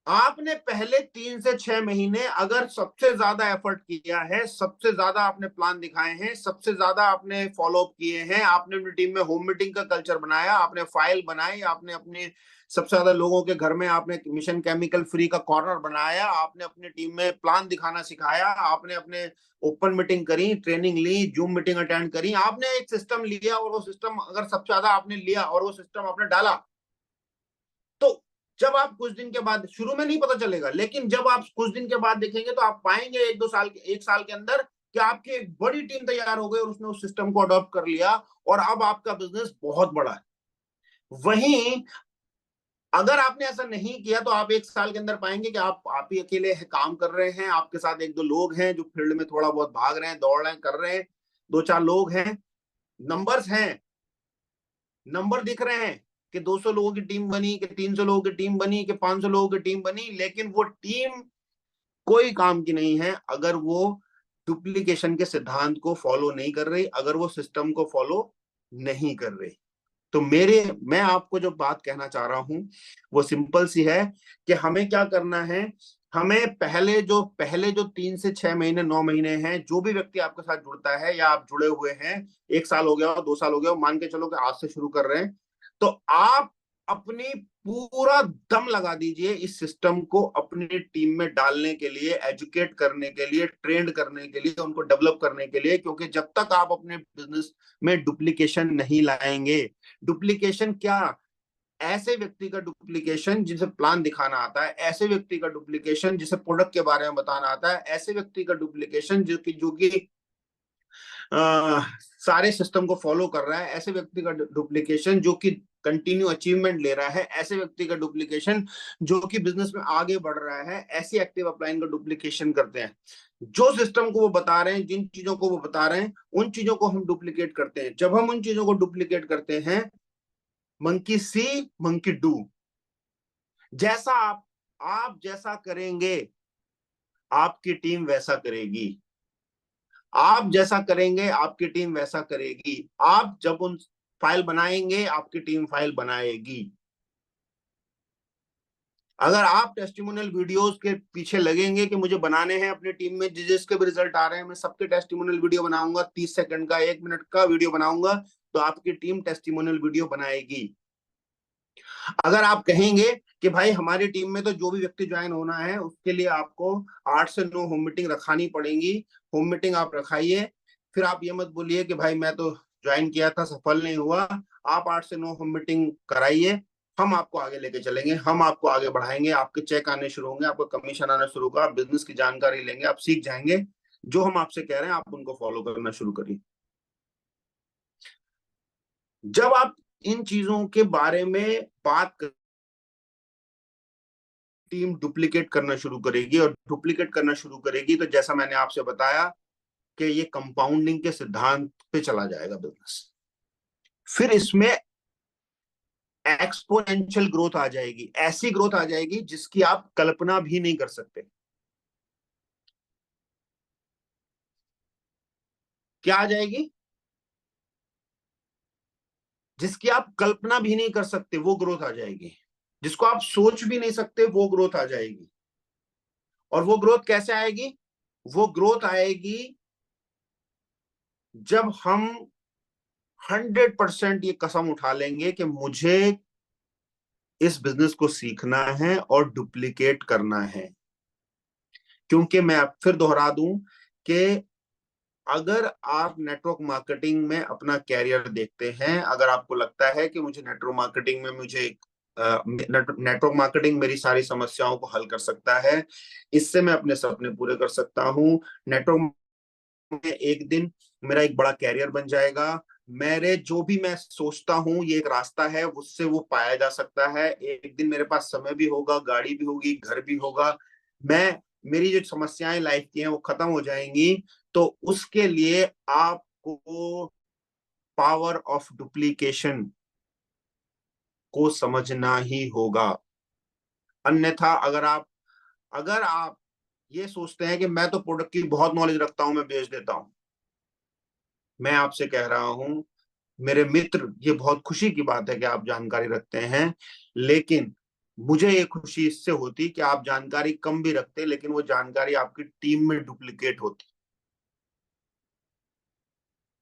आपने पहले 3 से 6 महीने अगर सबसे ज्यादा एफर्ट किया है, सबसे ज्यादा आपने प्लान दिखाए हैं, सबसे ज्यादा आपने फॉलो अप किए हैं, आपने अपनी टीम में होम मीटिंग का कल्चर बनाया, आपने फाइल बनाई, आपने अपने सबसे ज्यादा लोगों के घर में आपने मिशन केमिकल फ्री का कॉर्नर बनाया, आपने अपनी टीम में प्लान दिखाना सिखाया, आपने अपने ओपन मीटिंग करी, ट्रेनिंग ली, जूम मीटिंग अटेंड करी, आपने एक सिस्टम लिया, और वो सिस्टम अगर सबसे ज्यादा आपने लिया और वो सिस्टम आपने डाला, तो जब आप कुछ दिन के बाद, शुरू में नहीं पता चलेगा, लेकिन जब आप कुछ दिन के बाद देखेंगे तो आप पाएंगे 1 साल के अंदर कि आपकी एक बड़ी टीम तैयार हो गई और उसने उस सिस्टम को अडॉप्ट कर लिया, और अब आपका बिजनेस बहुत बड़ा है। वहीं अगर आपने ऐसा नहीं किया तो आप 1 साल के अंदर पाएंगे कि आप ही अकेले काम कर रहे हैं, आपके साथ 1-2 लोग हैं जो फील्ड में थोड़ा बहुत भाग रहे हैं, दौड़ रहे हैं, कर रहे हैं, 2-4 लोग हैं, नंबर्स हैं, नंबर दिख रहे हैं कि 200 लोगों की टीम बनी, कि 300 लोगों की टीम बनी, कि 500 लोगों की टीम बनी, लेकिन वो टीम कोई काम की नहीं है अगर वो डुप्लीकेशन के सिद्धांत को फॉलो नहीं कर रही, अगर वो सिस्टम को फॉलो नहीं कर रही। तो मैं आपको जो बात कहना चाह रहा हूं वो सिंपल सी है कि हमें क्या करना है। हमें पहले जो 3 से 6 महीने, 9 महीने हैं, जो भी व्यक्ति आपके साथ जुड़ता है या आप जुड़े हुए हैं, 1 साल हो गया हो, 2 साल हो गया हो, मान के चलो कि आज से शुरू कर रहे हैं, तो आप अपनी पूरा दम लगा दीजिए इस सिस्टम को अपनी टीम में डालने के लिए, एजुकेट करने के लिए, ट्रेंड करने के लिए, उनको डेवलप करने के लिए, क्योंकि जब तक आप अपने बिजनेस में डुप्लीकेशन नहीं लाएंगे, डुप्लीकेशन क्या, ऐसे व्यक्ति का डुप्लीकेशन जिसे प्लान दिखाना आता है, ऐसे व्यक्ति का डुप्लीकेशन जिसे प्रोडक्ट के बारे में बताना आता है, ऐसे व्यक्ति का डुप्लीकेशन जो कि सारे सिस्टम को फॉलो कर रहा है, ऐसे व्यक्ति का डुप्लीकेशन जो कि कंटिन्यू अचीवमेंट ले रहा है, ऐसे व्यक्ति का डुप्लीकेशन जो कि बिजनेस में आगे बढ़ रहा है, ऐसी एक्टिव अपलाइन का डुप्लीकेशन करते हैं। जो सिस्टम को वो बता रहे हैं, जिन चीजों को वो बता रहे हैं, उन चीजों को हम डुप्लीकेट करते हैं। जब हम उन चीजों को डुप्लीकेट करते हैं, मंकी सी मंकी डू, जैसा आप जैसा करेंगे आपकी टीम वैसा करेगी, आप जैसा करेंगे आपकी टीम वैसा करेगी, आप जब उन फाइल बनाएंगे आपकी टीम फाइल बनाएगी। अगर आप टेस्टिमोनियल वीडियोस के पीछे लगेंगे कि मुझे बनाने हैं अपनी टीम में, जिसके भी रिजल्ट आ रहे हैं मैं सबके टेस्टिमोनियल वीडियो बनाऊंगा, 30 सेकंड का 1 मिनट का वीडियो बनाऊंगा, तो आपकी टीम टेस्टिमोनियल वीडियो बनाएगी। अगर आप कहेंगे कि भाई हमारी टीम में तो जो भी व्यक्ति ज्वाइन होना है उसके लिए आपको 8 से 9 होम मीटिंग रखानी पड़ेगी, होम मीटिंग आप रखाइए, फिर आप ये मत बोलिए कि भाई मैं तो ज्वाइन किया था सफल नहीं हुआ, आप 8 से 9 होम मीटिंग कराइए, हम आपको आगे लेके चलेंगे, हम आपको आगे बढ़ाएंगे, आपके चेक आने शुरू होंगे, आपको कमीशन आना शुरू होगा, आप बिजनेस की जानकारी लेंगे, आप सीख जाएंगे, जो हम आपसे कह रहे हैं आप उनको फॉलो करना शुरू करिए। जब आप इन चीजों के बारे में बात कर, टीम डुप्लीकेट करना शुरू करेगी, और डुप्लीकेट करना शुरू करेगी तो जैसा मैंने आपसे बताया कि ये कंपाउंडिंग के सिद्धांत पे चला जाएगा बिजनेस, फिर इसमें एक्सपोनेंशियल ग्रोथ आ जाएगी, ऐसी ग्रोथ आ जाएगी जिसकी आप कल्पना भी नहीं कर सकते। क्या आ जाएगी? जिसकी आप कल्पना भी नहीं कर सकते वो ग्रोथ आ जाएगी, जिसको आप सोच भी नहीं सकते वो ग्रोथ आ जाएगी। और वो ग्रोथ कैसे आएगी? वो ग्रोथ आएगी जब हम 100% ये कसम उठा लेंगे कि मुझे इस बिजनेस को सीखना है और डुप्लीकेट करना है। क्योंकि मैं अब फिर दोहरा दूं कि अगर आप नेटवर्क मार्केटिंग में अपना कैरियर देखते हैं, अगर आपको लगता है कि मुझे नेटवर्क मार्केटिंग में नेटवर्क मार्केटिंग मेरी सारी समस्याओं को हल कर सकता है, इससे मैं अपने सपने पूरे कर सकता हूं, नेटवर्क में एक दिन मेरा एक बड़ा कैरियर बन जाएगा, मेरे जो भी मैं सोचता हूँ ये एक रास्ता है उससे वो पाया जा सकता है, एक दिन मेरे पास समय भी होगा, गाड़ी भी होगी, घर भी होगा, मैं मेरी जो समस्याएं लाइफ की हैं वो खत्म हो जाएंगी, तो उसके लिए आपको पावर ऑफ डुप्लीकेशन को समझना ही होगा। अन्यथा अगर आप ये सोचते हैं कि मैं तो प्रोडक्ट की बहुत नॉलेज रखता हूं मैं बेच देता हूं, मैं आपसे कह रहा हूं मेरे मित्र, ये बहुत खुशी की बात है कि आप जानकारी रखते हैं, लेकिन मुझे ये खुशी इससे होती कि आप जानकारी कम भी रखते लेकिन वो जानकारी आपकी टीम में डुप्लीकेट होती।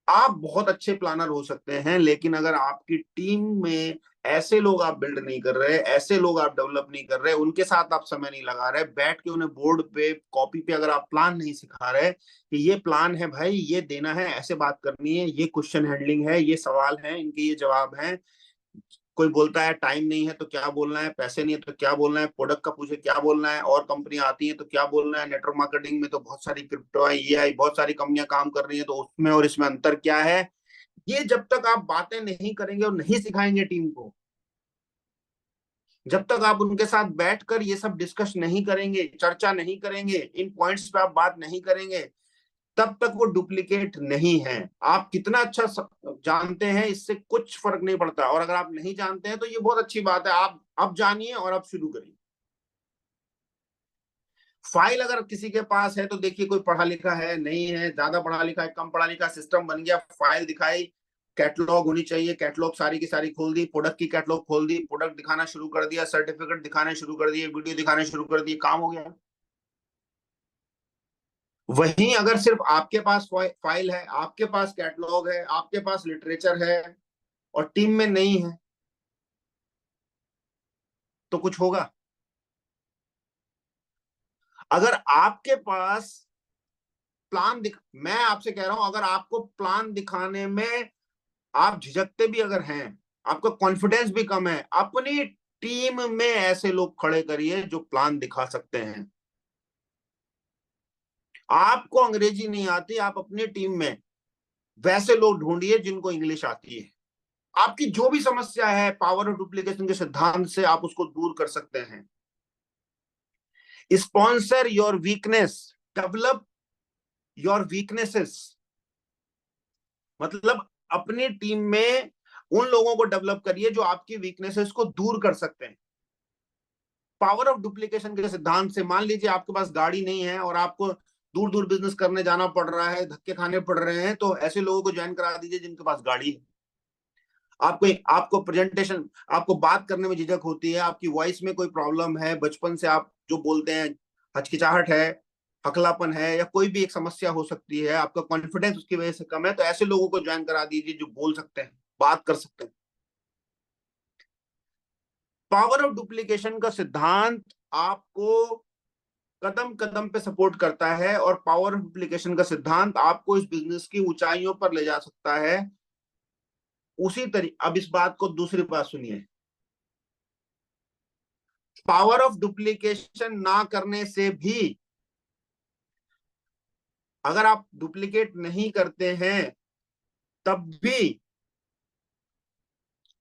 आप बहुत अच्छे प्लानर हो सकते हैं लेकिन अगर आपकी टीम में ऐसे लोग आप बिल्ड नहीं कर रहे, ऐसे लोग आप डेवलप नहीं कर रहे, उनके साथ आप समय नहीं लगा रहे, बैठ के उन्हें बोर्ड पे कॉपी पे अगर आप प्लान नहीं सिखा रहे कि ये प्लान है भाई, ये देना है, ऐसे बात करनी है, ये क्वेश्चन हैंडलिंग है, ये सवाल है, इनके ये जवाब हैं, कोई बोलता है टाइम नहीं है तो क्या बोलना है, पैसे नहीं है तो क्या बोलना है, प्रोडक्ट का पूछे क्या बोलना है, और कंपनी आती है तो क्या बोलना है, नेटवर्क मार्केटिंग में तो बहुत सारी क्रिप्टो है, ये आई बहुत सारी कंपनियां काम कर रही है, तो उसमें और इसमें अंतर क्या है, ये जब तक आप बातें नहीं करेंगे और नहीं सिखाएंगे टीम को, जब तक आप उनके साथ बैठकर ये सब डिस्कस नहीं करेंगे, चर्चा नहीं करेंगे, इन पॉइंट्स पे आप बात नहीं करेंगे, तब तक वो डुप्लीकेट नहीं है। आप कितना अच्छा जानते हैं इससे कुछ फर्क नहीं पड़ता, और अगर आप नहीं जानते हैं तो ये बहुत अच्छी बात है, आप अब जानिए और अब शुरू करिए। फाइल अगर किसी के पास है तो देखिए कोई पढ़ा लिखा है नहीं है, ज्यादा पढ़ा लिखा है कम पढ़ा लिखा, सिस्टम बन गया, फाइल दिखाई, कैटलॉग होनी चाहिए, कैटलॉग सारी की सारी खोल दी, प्रोडक्ट की कैटलॉग खोल दी, प्रोडक्ट दिखाना शुरू कर दिया, सर्टिफिकेट दिखाने शुरू कर दिए, वीडियो दिखाने शुरू कर दिए, काम हो गया। वहीं अगर सिर्फ आपके पास फाइल है, आपके पास कैटलॉग है, आपके पास लिटरेचर है और टीम में नहीं है, तो कुछ होगा। अगर आपके पास मैं आपसे कह रहा हूं, अगर आपको प्लान दिखाने में आप झिझकते भी अगर हैं, आपका कॉन्फिडेंस भी कम है, अपनी टीम में ऐसे लोग खड़े करिए जो प्लान दिखा सकते हैं। आपको अंग्रेजी नहीं आती, आप अपनी टीम में वैसे लोग ढूंढिए जिनको इंग्लिश आती है। आपकी जो भी समस्या है, पावर ऑफ डुप्लीकेशन के सिद्धांत से आप उसको दूर कर सकते हैं। Sponsor your weakness, develop your weaknesses. मतलब अपनी टीम में उन लोगों को डेवलप करिए जो आपकी वीकनेसेस को दूर कर सकते हैं। पावर ऑफ डुप्लीकेशन के सिद्धांत से, मान लीजिए आपके पास गाड़ी नहीं है और आपको दूर दूर बिजनेस करने जाना पड़ रहा है, धक्के खाने पड़ रहे हैं, तो ऐसे लोगों को ज्वाइन करा दीजिए जिनके पास गाड़ी है। आपको प्रेजेंटेशन, आपको बात करने में झिझक होती है, आपकी वॉइस में कोई प्रॉब्लम है, बचपन से आप जो बोलते हैं हचकिचाहट है, हकलापन है, या कोई भी एक समस्या हो सकती है, आपका कॉन्फिडेंस उसकी वजह से कम है, तो ऐसे लोगों को ज्वाइन करा दीजिए जो बोल सकते हैं, बात कर सकते हैं। पावर ऑफ डुप्लीकेशन का सिद्धांत आपको कदम कदम पे सपोर्ट करता है, और पावर ऑफ डुप्लीकेशन का सिद्धांत आपको इस बिजनेस की ऊंचाइयों पर ले जा सकता है। उसी तरीके, अब इस बात को दूसरी बात सुनिए, पावर ऑफ डुप्लीकेशन ना करने से भी, अगर आप डुप्लीकेट नहीं करते हैं तब भी,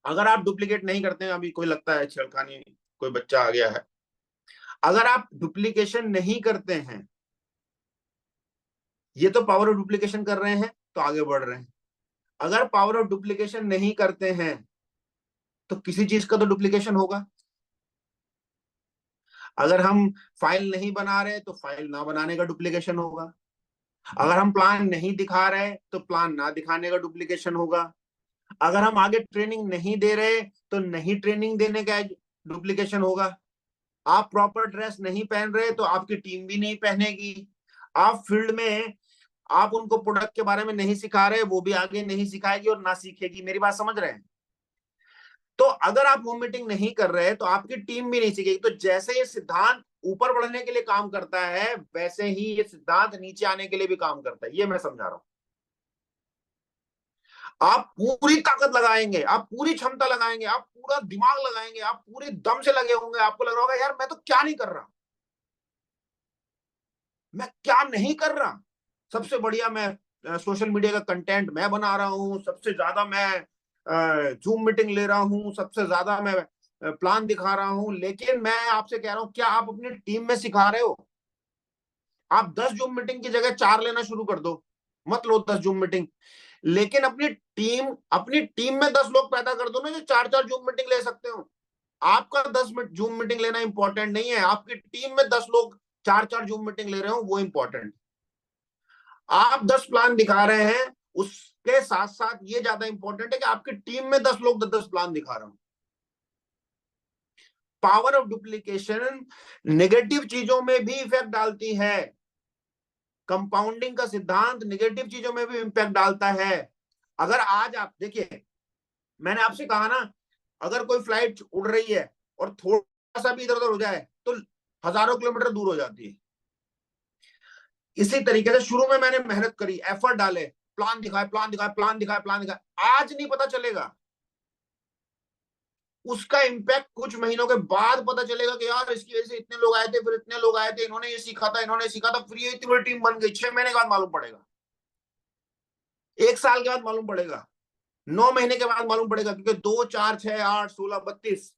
अगर आप डुप्लीकेट नहीं करते हैं, अभी कोई लगता है छेड़खानी, कोई बच्चा आ गया है, अगर आप डुप्लीकेशन नहीं करते हैं, ये तो पावर ऑफ डुप्लीकेशन कर रहे हैं तो आगे बढ़ रहे हैं, अगर पावर ऑफ डुप्लीकेशन नहीं करते हैं तो किसी चीज का तो डुप्लीकेशन होगा। अगर हम फाइल नहीं बना रहे तो फाइल ना बनाने का डुप्लीकेशन होगा। अगर हम प्लान नहीं दिखा रहे तो प्लान ना दिखाने का डुप्लीकेशन होगा। अगर हम आगे ट्रेनिंग नहीं दे रहे तो नहीं ट्रेनिंग देने का डुप्लीकेशन होगा। आप प्रॉपर ड्रेस नहीं पहन रहे तो आपकी टीम भी नहीं पहनेगी। आप फील्ड में आप उनको प्रोडक्ट के बारे में नहीं सिखा रहे, वो भी आगे नहीं सिखाएगी और ना सीखेगी। मेरी बात समझ रहे हैं? तो अगर आप होम मीटिंग नहीं कर रहे तो आपकी टीम भी नहीं सीखेगी। तो जैसे ये सिद्धांत ऊपर बढ़ने के लिए काम करता है, वैसे ही ये सिद्धांत नीचे आने के लिए भी काम करता है। ये मैं समझा रहा हूं। आप पूरी ताकत लगाएंगे, आप पूरी क्षमता लगाएंगे, आप पूरा दिमाग लगाएंगे, आप पूरे दम से लगे होंगे, आपको लग रहा होगा यार मैं तो क्या नहीं कर रहा, मैं क्या नहीं कर रहा। सबसे बढ़िया मैं सोशल मीडिया का कंटेंट मैं बना रहा हूँ, सबसे ज्यादा मैं जूम मीटिंग ले रहा हूँ, सबसे ज्यादा मैं प्लान दिखा रहा हूँ। लेकिन मैं आपसे कह रहा हूँ, क्या आप अपनी टीम में सिखा रहे हो? आप 10 जूम मीटिंग की जगह 4 लेना शुरू कर दो, मत लो 10 जूम मीटिंग। लेकिन अपनी टीम में 10 लोग पैदा कर दो ना जो 4-4 जूम मीटिंग ले सकते हो। आपका 10 जूम मीटिंग लेना इंपॉर्टेंट नहीं है, आपकी टीम में 10 लोग 4-4 जूम मीटिंग ले रहे हो वो इंपॉर्टेंट। आप 10 प्लान दिखा रहे हैं, उसके साथ साथ ये ज्यादा इंपॉर्टेंट है कि आपकी टीम में 10 लोग 10 प्लान दिखा रहे हो। पावर ऑफ डुप्लीकेशन नेगेटिव चीजों में भी इफेक्ट डालती है। कंपाउंडिंग का सिद्धांत नेगेटिव चीजों में भी इम्पैक्ट डालता है। अगर आज आप देखिए, मैंने आपसे कहा ना, अगर कोई फ्लाइट उड़ रही है और थोड़ा सा भी इधर उधर हो जाए तो हजारों किलोमीटर दूर हो जाती है। इसी तरीके से शुरू में मैंने मेहनत करी, एफर्ट डाले, प्लान दिखाए, प्लान दिखाए, प्लान दिखाए, प्लान दिखाए, आज नहीं पता चलेगा। उसका इम्पैक्ट कुछ महीनों के बाद पता चलेगा कि यार इसकी वजह से इतने लोग आए थे, फिर इतने लोग आए थे, इन्होंने ये सीखा था, इन्होंने सीखा था, फिर ये इतनी बड़ी टीम बन गई। 6 महीने के बाद मालूम पड़ेगा, 1 साल के बाद मालूम पड़ेगा, 9 महीने के बाद मालूम पड़ेगा, क्योंकि 2, 4, 6, 8, 16, 32,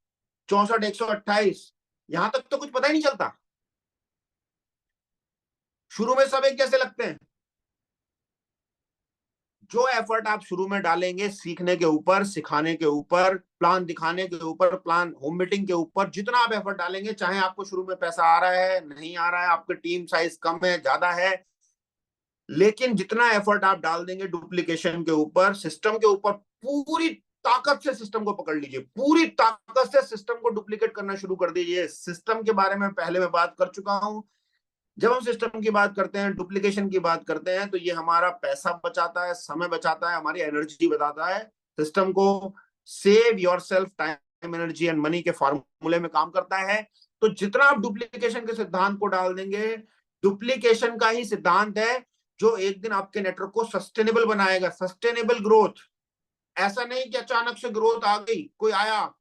64, 128, यहां तक तो कुछ पता ही नहीं चलता। शुरू में सब एक जैसे लगते हैं। जो एफर्ट आप शुरू में डालेंगे सीखने के ऊपर, सिखाने के ऊपर, प्लान दिखाने के ऊपर, प्लान होम मीटिंग के ऊपर, जितना आप एफर्ट डालेंगे, चाहे आपको शुरू में पैसा आ रहा है नहीं आ रहा है, आपकी टीम साइज कम है ज्यादा है, लेकिन जितना एफर्ट आप डाल देंगे डुप्लीकेशन के ऊपर, सिस्टम के ऊपर, पूरी ताकत से सिस्टम को पकड़ लीजिए, पूरी ताकत से सिस्टम को डुप्लीकेट करना शुरू कर दीजिए। सिस्टम के बारे में पहले मैं बात कर चुका हूं। जब हम सिस्टम की बात करते हैं, डुप्लीकेशन की बात करते हैं, तो ये हमारा पैसा बचाता है, समय बचाता है, हमारी एनर्जी बचाता है। सिस्टम को save your self time time, energy and money के फॉर्मूले में काम करता है। तो जितना आप डुप्लीकेशन के सिद्धांत को डाल देंगे, डुप्लीकेशन का ही सिद्धांत है जो एक दिन आपके नेटवर्क को सस्टेनेबल बनाएगा। सस्टेनेबल ग्रोथ, ऐसा नहीं कि अचानक से ग्रोथ आ गई, कोई आया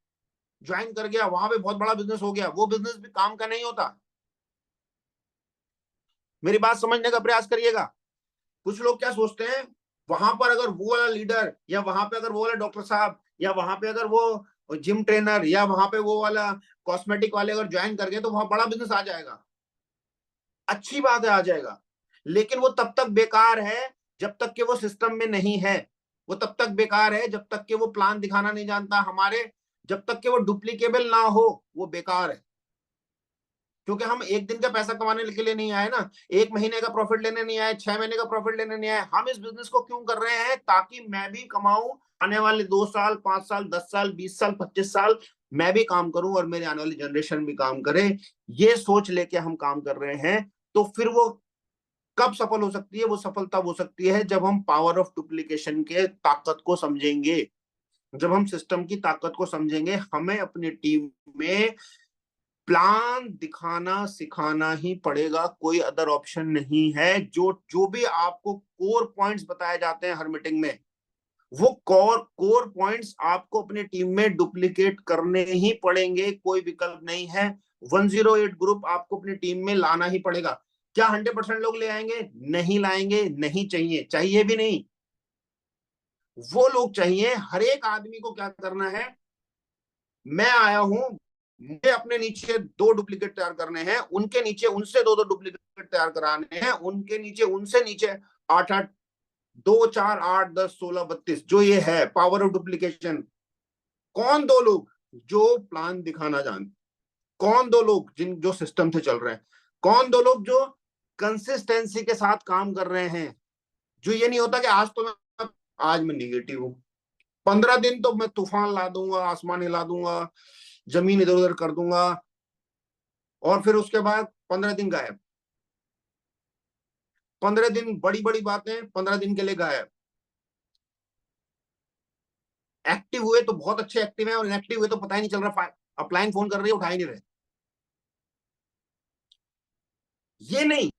ज्वाइन कर गया, वहां पे बहुत बड़ा बिजनेस हो गया, वो बिजनेस भी काम का नहीं होता। मेरी बात समझने का प्रयास करिएगा। कुछ लोग क्या सोचते हैं, वहां पर अगर वो वाला लीडर, या वहां पे अगर वो वाला डॉक्टर साहब, या वहां पे अगर वो जिम ट्रेनर, या वहां पे वो वाला कॉस्मेटिक वाले अगर ज्वाइन कर गए तो वहां बड़ा बिजनेस आ जाएगा। अच्छी बात है, आ जाएगा, लेकिन वो तब तक बेकार है जब तक कि वो सिस्टम में नहीं है। वो तब तक बेकार है जब तक कि वो प्लान दिखाना नहीं जानता हमारे, जब तक कि वो डुप्लीकेबल ना हो, वो बेकार है। क्योंकि हम एक दिन का पैसा कमाने के लिए नहीं आए ना, एक महीने का प्रॉफिट लेने नहीं आए, 6 महीने का प्रॉफिट लेने नहीं आए। हम इस बिजनेस को क्यों कर रहे हैं? ताकि मैं भी कमाऊं, आने वाले 2 साल, 5 साल, 10 साल, 20 साल, 25 साल मैं भी काम करूं और मेरी आने वाली जनरेशन भी काम करे। ये सोच लेके हम काम कर रहे हैं। तो फिर वो कब सफल हो सकती है? वो सफलता हो सकती है जब हम पावर ऑफ डुप्लीकेशन के ताकत को समझेंगे, जब हम सिस्टम की ताकत को समझेंगे। हमें अपनी टीम में प्लान दिखाना सिखाना ही पड़ेगा, कोई अदर ऑप्शन नहीं है। जो जो भी आपको कोर पॉइंट्स बताए जाते हैं हर मीटिंग में, वो कोर पॉइंट्स आपको अपनी टीम में डुप्लीकेट करने ही पड़ेंगे, कोई विकल्प नहीं है। 108 ग्रुप आपको अपनी टीम में लाना ही पड़ेगा। क्या 100% लोग ले आएंगे? नहीं लाएंगे, नहीं चाहिए, चाहिए भी नहीं। वो लोग चाहिए। हर एक आदमी को क्या करना है, मैं आया हूं, मुझे अपने नीचे 2 डुप्लीकेट तैयार करने हैं, उनके नीचे उनसे 2 डुप्लीकेट तैयार कराने हैं, उनके नीचे उनसे नीचे 8 8, 2 4 8 10 16 32, जो ये है पावर ऑफ डुप्लीकेशन। कौन 2 लोग जो प्लान दिखाना जानते, कौन 2 लोग जिन जो सिस्टम से चल रहे हैं, कौन 2 लोग जो कंसिस्टेंसी के साथ काम कर रहे हैं। जो ये नहीं होता कि आज मैं निगेटिव हूं, 15 दिन तो मैं तूफान ला दूंगा, आसमान हिला दूंगा, जमीन इधर उधर कर दूंगा, और फिर उसके बाद 15 दिन गायब। 15 दिन बड़ी बड़ी बातें, 15 दिन के लिए गायब। एक्टिव हुए तो बहुत अच्छे एक्टिव हैं, और इनएक्टिव हुए तो पता ही नहीं चल रहा, अपलाइन फोन कर रही है, उठा ही नहीं रहे। ये नहीं,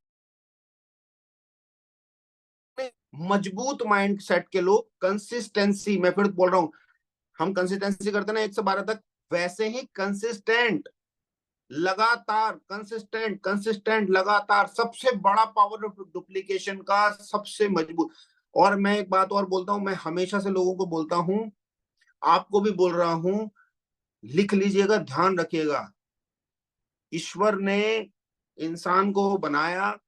मजबूत माइंड सेट के लोग कंसिस्टेंसी, मैं फिर बोल रहा हूं, हम कंसिस्टेंसी करते ना 1 से 12 तक, वैसे ही कंसिस्टेंट, लगातार कंसिस्टेंट कंसिस्टेंट लगातार, सबसे बड़ा पावर ऑफ डुप्लीकेशन का सबसे मजबूत। और मैं एक बात और बोलता हूं, मैं हमेशा से लोगों को बोलता हूं, आपको भी बोल रहा हूं, लिख लीजिएगा, ध्यान रखिएगा। ईश्वर ने इंसान को बनाया,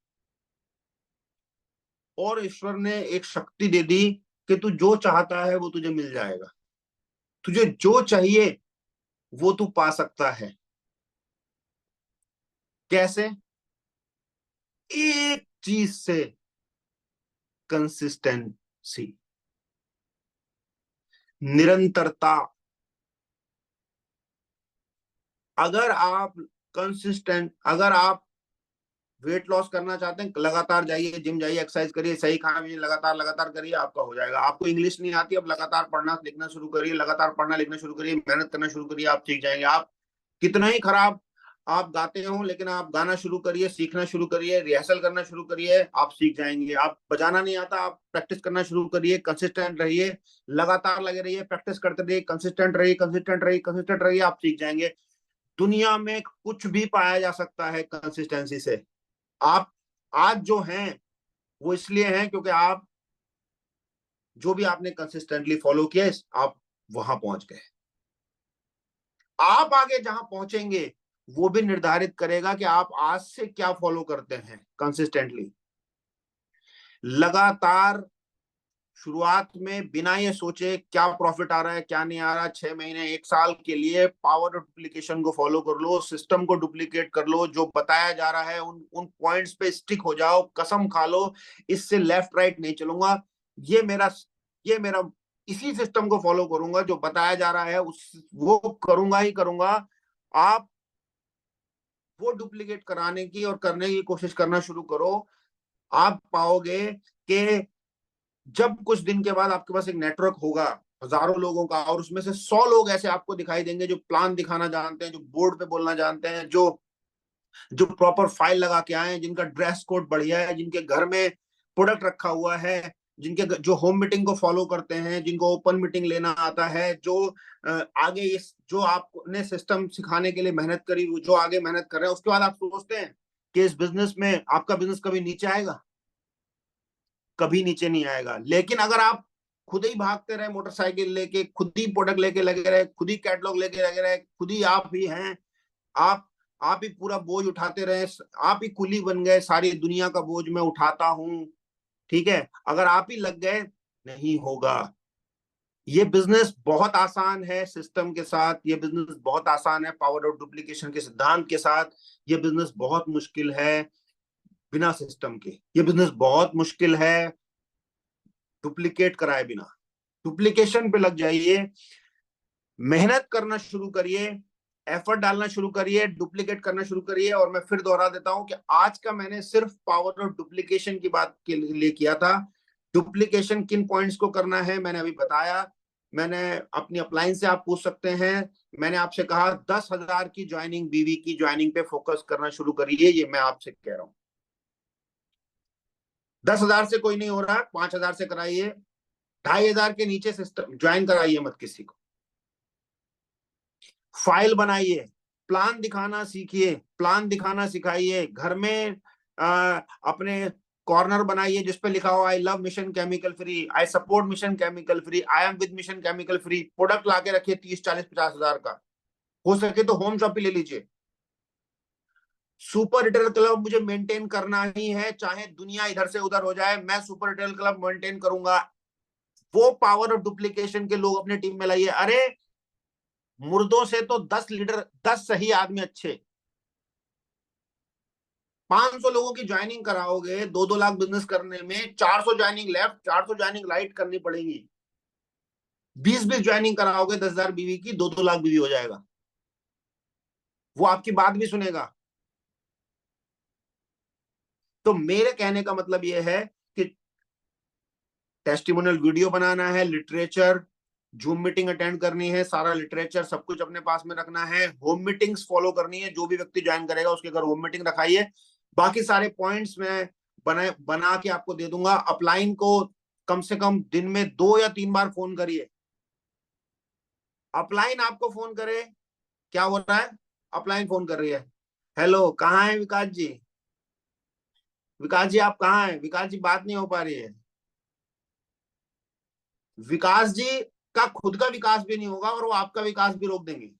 और ईश्वर ने एक शक्ति दे दी कि तू जो चाहता है वो तुझे मिल जाएगा। तुझे जो चाहिए वो तू पा सकता है। कैसे? एक चीज से, कंसिस्टेंसी, निरंतरता। अगर आप वेट लॉस करना चाहते हैं, लगातार जाइए, जिम जाइए, एक्सरसाइज करिए, सही खाना पीजिए, लगातार लगातार करिए, आपका हो जाएगा। आपको इंग्लिश नहीं आती, अब लगातार पढ़ना लिखना शुरू करिए, लगातार पढ़ना लिखना शुरू करिए, मेहनत करना शुरू करिए, आप सीख जाएंगे। आप कितना ही खराब आप गाते हो, लेकिन आप गाना शुरू करिए, सीखना शुरू करिए, रिहर्सल करना शुरू करिए, आप सीख जाएंगे। आप बजाना नहीं आता, आप प्रैक्टिस करना शुरू करिए, कंसिस्टेंट रहिए, लगातार लगे रहिए, प्रैक्टिस करते रहिए, कंसिस्टेंट रहिए, कंसिस्टेंट रहिए, कंसिस्टेंट रहिए, आप सीख जाएंगे। दुनिया में कुछ भी पाया जा सकता है कंसिस्टेंसी से। आप आज जो हैं वो इसलिए हैं क्योंकि आप जो भी आपने कंसिस्टेंटली फॉलो किया, आप वहां पहुंच गए। आप आगे जहां पहुंचेंगे वो भी निर्धारित करेगा कि आप आज से क्या फॉलो करते हैं कंसिस्टेंटली, लगातार। शुरुआत में बिना ये सोचे क्या प्रॉफिट आ रहा है क्या नहीं आ रहा, 6 महीने 1 साल के लिए पावर डुप्लीकेशन को फॉलो कर लो, सिस्टम को डुप्लीकेट कर लो, जो बताया जा रहा है उन उन पॉइंट्स पे स्टिक हो जाओ, कसम खा लो इससे लेफ्ट राइट नहीं चलूंगा, ये मेरा इसी सिस्टम को फॉलो करूंगा, जो बताया जा रहा है उस वो करूंगा ही करूंगा। आप वो डुप्लीकेट कराने की और करने की कोशिश करना शुरू करो। आप पाओगे कि जब कुछ दिन के बाद आपके पास एक नेटवर्क होगा, हजारों लोगों का, और उसमें से 100 लोग ऐसे आपको दिखाई देंगे जो प्लान दिखाना जानते हैं, जो बोर्ड पे बोलना जानते हैं, जो जो प्रॉपर फाइल लगा के आए हैं, जिनका ड्रेस कोड बढ़िया है, जिनके घर में प्रोडक्ट रखा हुआ है, जिनके जो होम मीटिंग को फॉलो करते हैं, जिनको ओपन मीटिंग लेना आता है, जो आगे इस जो आपने सिस्टम सिखाने के लिए मेहनत करी, जो आगे मेहनत कर रहे हैं, उसके बाद आप सोचते हैं कि इस बिजनेस में आपका बिजनेस कभी नीचे आएगा? कभी नीचे नहीं आएगा। लेकिन अगर आप खुद ही भागते रहे मोटरसाइकिल लेके, खुद ही प्रोडक्ट लेके लगे रहे, खुद ही कैटलॉग लेके लगे रहे, खुद ही आप ही हैं, आप आप ही पूरा बोझ उठाते रहे, आप ही कुली बन गए, सारी दुनिया का बोझ मैं उठाता हूं, ठीक है, अगर आप ही लग गए, नहीं होगा। ये बिजनेस बहुत आसान है सिस्टम के साथ, ये बिजनेस बहुत आसान है पावर ऑफ डुप्लीकेशन के सिद्धांत के साथ, ये बिजनेस बहुत मुश्किल है बिना सिस्टम के, ये बिजनेस बहुत मुश्किल है डुप्लीकेट कराए बिना। डुप्लीकेशन पे लग जाइए, मेहनत करना शुरू करिए, एफर्ट डालना शुरू करिए, डुप्लीकेट करना शुरू करिए। और मैं फिर दोहरा देता हूं कि आज का मैंने सिर्फ पावर और डुप्लीकेशन की बात के लिए किया था। डुप्लीकेशन किन पॉइंट्स को करना है मैंने अभी बताया। मैंने अपनी अपलाइन से आप पूछ सकते हैं। मैंने आपसे कहा 10,000 की ज्वाइनिंग, बीवी की ज्वाइनिंग पे फोकस करना शुरू करिए, ये मैं आपसे कह रहा हूं। 10,000 से कोई नहीं हो रहा, 5,000 से कराइए, 2,500 के नीचे सिस्टम ज्वाइन कराइए मत किसी को। फाइल बनाइए, प्लान दिखाना सीखिए, प्लान दिखाना सिखाइए। घर में अपने कॉर्नर बनाइए जिसपे लिखा हो I love mission chemical free, I support mission chemical free, I am with mission chemical free. Product लाके रखिए 30, 40, 50,000 का, हो सके तो होम शॉप ही ले लीजिए। सुपर रिटेल क्लब मुझे मेंटेन करना ही है, चाहे दुनिया इधर से उधर हो जाए, मैं सुपर रिटेल क्लब मेंटेन करूंगा। वो पावर ऑफ डुप्लीकेशन के लोग अपने टीम में लाइए। अरे मुर्दों से तो 10 लीडर, 10 सही आदमी अच्छे। 500 लोगों की ज्वाइनिंग कराओगे 2-2 लाख बिजनेस करने में, 400 ज्वाइनिंग लेफ्ट, 400 ज्वाइनिंग राइट करनी पड़ेगी। 20-20 ज्वाइनिंग कराओगे 10,000 बीवी की, 2-2 लाख बीवी हो जाएगा। वो आपकी बात भी सुनेगा। तो मेरे कहने का मतलब ये है कि टेस्टिमोनियल वीडियो बनाना है, लिटरेचर, जूम मीटिंग अटेंड करनी है, सारा लिटरेचर सब कुछ अपने पास में रखना है, होम मीटिंग्स फॉलो करनी है, जो भी व्यक्ति ज्वाइन करेगा उसके घर होम मीटिंग रखाइए। बाकी सारे पॉइंट्स मैं बना के आपको दे दूंगा। अपलाइन को कम से कम दिन में 2 या 3 बार फोन करिए। अपलाइन आपको फोन करे, क्या हो रहा है, अपलाइन फोन कर रही है, हेलो कहाँ है विकास जी, विकास जी आप कहाँ हैं, विकास जी बात नहीं हो पा रही है। विकास जी का खुद का विकास भी नहीं होगा और वो आपका विकास भी रोक देंगे।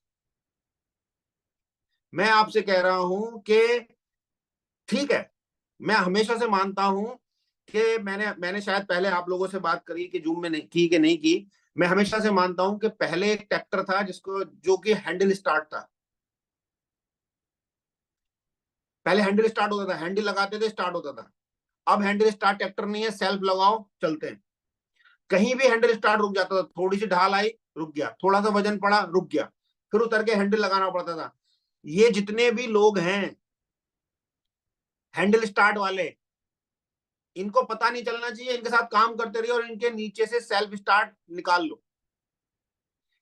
मैं आपसे कह रहा हूं कि ठीक है, मैं हमेशा से मानता हूं कि मैंने शायद पहले आप लोगों से बात करी कि जूम में नहीं की कि नहीं की। मैं हमेशा से मानता हूं कि पहले एक ट्रैक्टर था जिसको जो कि हैंडल स्टार्ट था। पहले हैंडल स्टार्ट होता था, हैंडल लगाते थे स्टार्ट होता था। अब हैंडल स्टार्ट ट्रैक्टर नहीं है, सेल्फ लगाओ चलते हैं। कहीं भी हैंडल स्टार्ट रुक जाता था, थोड़ी सी ढाल आई रुक गया, थोड़ा सा वजन पड़ा रुक गया, फिर उतर के हैंडल लगाना पड़ता था। ये जितने भी लोग हैं हैंडल स्टार्ट वाले, इनको पता नहीं चलना चाहिए, इनके साथ काम करते रहिए और इनके नीचे से सेल्फ स्टार्ट निकाल लो।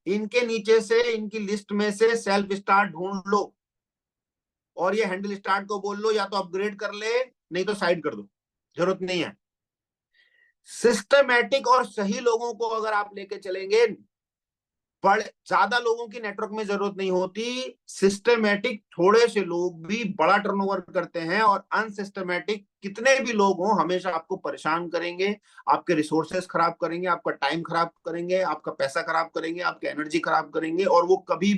इनके नीचे से, इनकी लिस्ट में से सेल्फ स्टार्ट ढूंढ लो और ये हैंडल स्टार्ट को बोल लो या तो अपग्रेड कर ले, नहीं तो साइड कर दो, जरूरत नहीं है। सिस्टमैटिक और सही लोगों को अगर आप लेके चलेंगे, बड़े ज्यादा लोगों की नेटवर्क में जरूरत नहीं होती। सिस्टमैटिक थोड़े से लोग भी बड़ा टर्नओवर करते हैं, और अनसिस्टमैटिक कितने भी लोग हों हमेशा आपको परेशान करेंगे, आपके रिसोर्सेस खराब करेंगे, आपका टाइम खराब करेंगे, आपका पैसा खराब करेंगे, आपकी एनर्जी खराब करेंगे, और वो कभी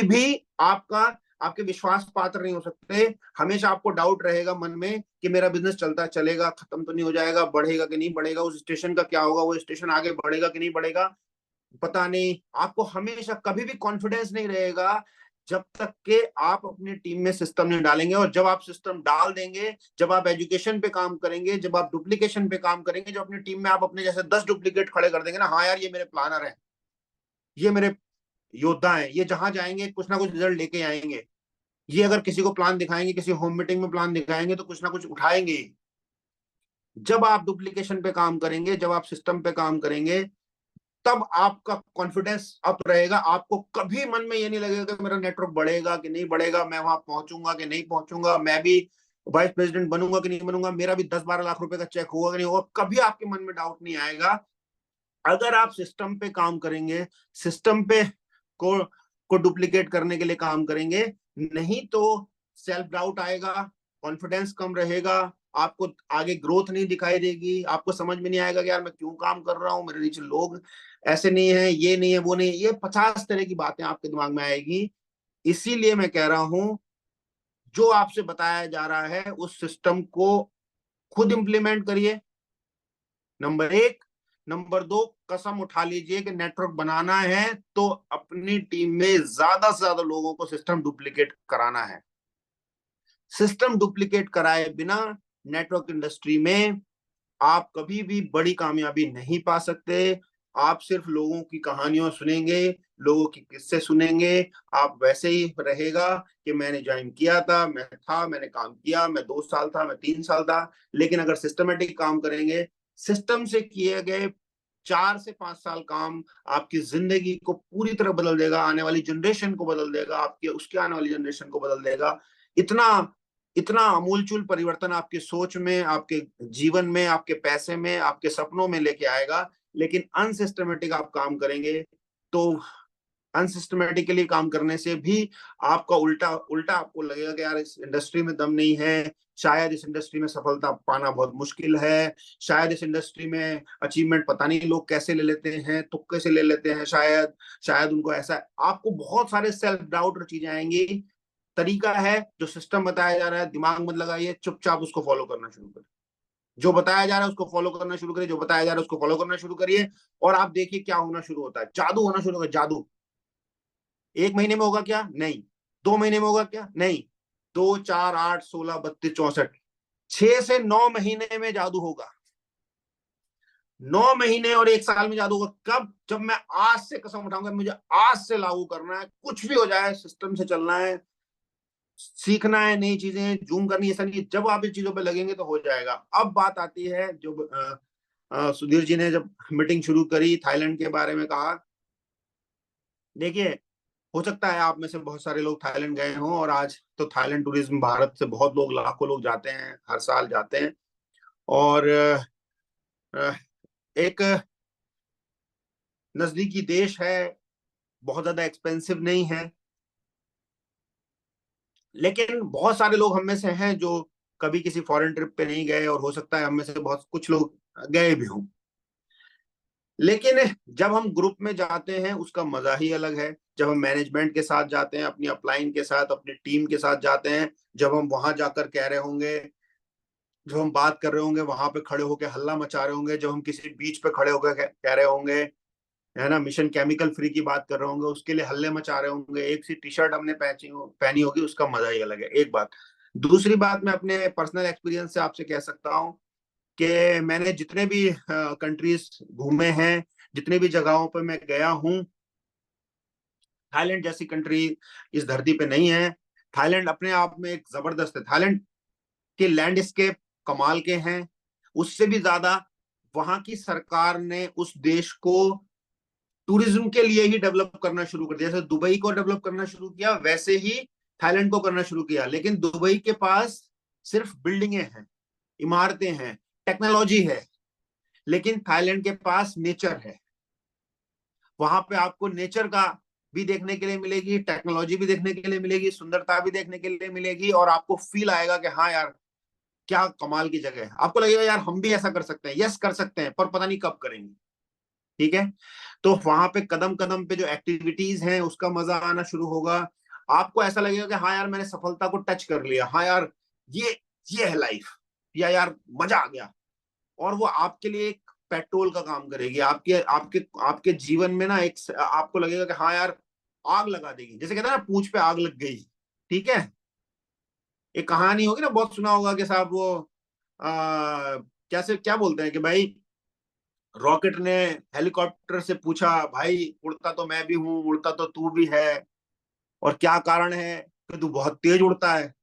भी आपका आपके विश्वास पात्र नहीं हो सकते। हमेशा आपको डाउट रहेगा मन में कि मेरा बिजनेस चलता चलेगा, खत्म तो नहीं हो जाएगा, बढ़ेगा कि नहीं बढ़ेगा, उस स्टेशन का क्या होगा, वो स्टेशन आगे बढ़ेगा कि नहीं बढ़ेगा, पता नहीं। आपको हमेशा कभी भी कॉन्फिडेंस नहीं रहेगा जब तक कि आप अपनी टीम में सिस्टम नहीं डालेंगे। और जब आप सिस्टम डाल देंगे, जब आप एजुकेशन पे काम करेंगे, जब आप डुप्लीकेशन पे काम करेंगे, जब अपनी टीम में आप अपने जैसे 10 डुप्लीकेट खड़े कर देंगे ना, हाँ यार ये मेरे प्लानर हैं, ये मेरे योद्धा हैं, ये जहां जाएंगे कुछ ना कुछ रिजल्ट लेके आएंगे, ये अगर किसी को प्लान दिखाएंगे, किसी होम मीटिंग में प्लान दिखाएंगे तो कुछ ना कुछ उठाएंगे। जब आप डुप्लीकेशन पे काम करेंगे, जब आप सिस्टम पे काम करेंगे, तब आपका कॉन्फिडेंस अप रहेगा। आपको कभी मन में ये नहीं लगेगा कि मेरा नेटवर्क बढ़ेगा कि नहीं बढ़ेगा, मैं वहां पहुंचूंगा कि नहीं पहुंचूंगा, मैं भी वाइस प्रेसिडेंट बनूंगा कि नहीं बनूंगा, मेरा भी 10-12 लाख रुपए का चेक होगा कि नहीं होगा। कभी आपके मन में डाउट नहीं आएगा अगर आप सिस्टम पे काम करेंगे, सिस्टम पे को को डुप्लीकेट करने के लिए काम करेंगे। नहीं तो सेल्फ डाउट आएगा, कॉन्फिडेंस कम रहेगा, आपको आगे ग्रोथ नहीं दिखाई देगी, आपको समझ में नहीं आएगा कि यार मैं क्यों काम कर रहा हूँ, मेरे नीचे लोग ऐसे नहीं है, ये नहीं है, वो नहीं है, ये 50 तरह की बातें आपके दिमाग में आएगी। इसीलिए मैं कह रहा हूं, जो आपसे बताया जा रहा है उस सिस्टम को खुद इंप्लीमेंट करिए, नंबर एक। नंबर दो, कसम उठा लीजिए कि नेटवर्क बनाना है तो अपनी टीम में ज्यादा से ज्यादा लोगों को सिस्टम डुप्लीकेट कराना है। सिस्टम डुप्लीकेट कराए बिना नेटवर्क इंडस्ट्री में आप कभी भी बड़ी कामयाबी नहीं पा सकते। आप सिर्फ लोगों की कहानियां सुनेंगे, लोगों की किस्से सुनेंगे, आप वैसे ही रहेगा कि मैंने ज्वाइन किया था, मैं था, मैंने काम किया, मैं 2 साल था, मैं 3 साल था। लेकिन अगर सिस्टमेटिक काम करेंगे, सिस्टम से किए गए 4 से 5 साल काम आपकी जिंदगी को पूरी तरह बदल देगा, आने वाली जनरेशन को बदल देगा, आपके उसके आने वाली जनरेशन को बदल देगा। इतना इतना अमूलचूल परिवर्तन आपकी सोच में, आपके जीवन में, आपके पैसे में, आपके सपनों में लेके आएगा। लेकिन अनसिस्टमेटिक आप काम करेंगे तो अनसिस्टमेटिकली काम करने से भी आपका उल्टा उल्टा आपको लगेगा कि यार इस इंडस्ट्री में दम नहीं है, शायद इस इंडस्ट्री में सफलता पाना बहुत मुश्किल है, शायद इस इंडस्ट्री में अचीवमेंट पता नहीं लोग कैसे ले लेते हैं, तुक्के से ले लेते हैं, शायद शायद उनको ऐसा, आपको बहुत सारे सेल्फ डाउट चीजें आएंगी। तरीका है, जो सिस्टम बताया जा रहा है दिमाग मत लगाइए, चुपचाप उसको फॉलो करना शुरू करिए। जो बताया जा रहा है उसको फॉलो करना शुरू करिए, जो बताया जा रहा है उसको फॉलो करना शुरू करिए, और आप देखिए क्या होना शुरू होता है, जादू होना शुरू होगा, जादू। 1 महीने में होगा क्या? नहीं। 2 महीने में होगा क्या? नहीं। 2, 4, 8, 16, 32, 64, 6 से 9 महीने में जादू होगा। 9 महीने और 1 साल में जादू होगा। कब? जब मैं आज से कसम उठाऊंगा, मुझे आज से लागू करना है, कुछ भी हो जाए सिस्टम से चलना है, सीखना है नई चीजें, जूम करनी है, ऐसा नहीं। जब आप इन चीजों पे लगेंगे तो हो जाएगा। अब बात आती है, जो सुधीर जी ने जब मीटिंग शुरू करी, थाईलैंड के बारे में कहा, देखिए, हो सकता है आप में से बहुत सारे लोग थाईलैंड गए हों, और आज तो थाईलैंड टूरिज्म, भारत से बहुत लोग, लाखों लोग जाते हैं, हर साल जाते हैं। और एक नजदीकी देश है, बहुत ज्यादा एक्सपेंसिव नहीं है, लेकिन बहुत सारे लोग हम में से हैं जो कभी किसी फॉरेन ट्रिप पे नहीं गए, और हो सकता है हम में से बहुत कुछ लोग गए भी हों। लेकिन जब हम ग्रुप में जाते हैं उसका मजा ही अलग है। जब हम मैनेजमेंट के साथ जाते हैं, अपनी अपलाइन के साथ, अपनी टीम के साथ जाते हैं, जब हम वहां जाकर कह रहे होंगे, जब हम बात कर रहे होंगे, वहां पे खड़े होकर हल्ला मचा रहे होंगे, जब हम किसी बीच पे खड़े होकर कह रहे होंगे, है ना, मिशन केमिकल फ्री की बात कर रहे होंगे, उसके लिए हल्ले मचा रहे होंगे, एक सी टी शर्ट हमने पहनी होगी, उसका मजा ही अलग है। एक बात। दूसरी बात, मैं अपने पर्सनल एक्सपीरियंस से आपसे कह सकता हूँ कि मैंने जितने भी कंट्रीज घूमे हैं, जितने भी जगहों पर मैं गया हूँ, थाईलैंड जैसी कंट्री इस धरती पे नहीं है। थाईलैंड अपने आप में एक जबरदस्त है। थाईलैंड के लैंडस्केप कमाल के हैं। उससे भी ज्यादा वहां की सरकार ने उस देश को टूरिज्म के लिए ही डेवलप करना शुरू कर दिया। जैसे दुबई को डेवलप करना शुरू किया, वैसे ही थाईलैंड को करना शुरू किया। लेकिन दुबई के पास सिर्फ बिल्डिंगें हैं, इमारतें हैं, टेक्नोलॉजी है, लेकिन थाईलैंड के पास नेचर है। वहां पे आपको नेचर का भी देखने के लिए मिलेगी, टेक्नोलॉजी भी देखने के लिए मिलेगी, सुंदरता भी देखने के लिए मिलेगी, और आपको फील आएगा कि हाँ यार, क्या कमाल की जगह है। आपको लगेगा यार हम भी ऐसा कर सकते हैं, यस कर सकते हैं, पर पता नहीं कब करेंगे। ठीक है, तो वहां पे कदम कदम पे जो एक्टिविटीज हैं उसका मजा आना शुरू होगा। आपको ऐसा लगेगा कि हाँ यार, मैंने सफलता को टच कर लिया, हाँ यार, ये ये है लाइफ, या यार मजा आ गया। और वो आपके लिए एक पेट्रोल का काम करेगी, आपके आपके आपके जीवन में ना, एक आपको लगेगा कि हाँ यार, आग लगा देगी। जैसे कहते हैं ना, पूंछ पे आग लग गई। ठीक है, एक कहानी होगी ना, बहुत सुना होगा कि साहब वो कैसे क्या बोलते हैं कि भाई, रॉकेट ने हेलीकॉप्टर से पूछा, भाई उड़ता तो मैं भी हूं, उड़ता तो तू भी है, और क्या कारण है कि तू बहुत तेज उड़ता है?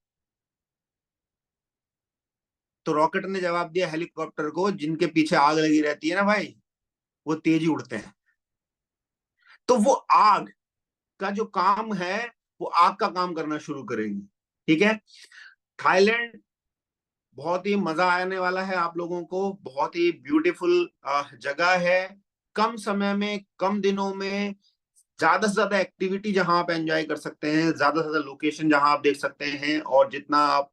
तो रॉकेट ने जवाब दिया हेलीकॉप्टर को, जिनके पीछे आग लगी रहती है ना भाई, वो तेज ही उड़ते हैं। तो वो आग का जो काम है वो आग का काम करना शुरू करेगी। ठीक है। थाईलैंड बहुत ही मजा आने वाला है आप लोगों को, बहुत ही ब्यूटीफुल जगह है। कम समय में, कम दिनों में ज्यादा से ज्यादा एक्टिविटी जहां आप एंजॉय कर सकते हैं, ज्यादा से ज्यादा लोकेशन जहां आप देख सकते हैं, और जितना आप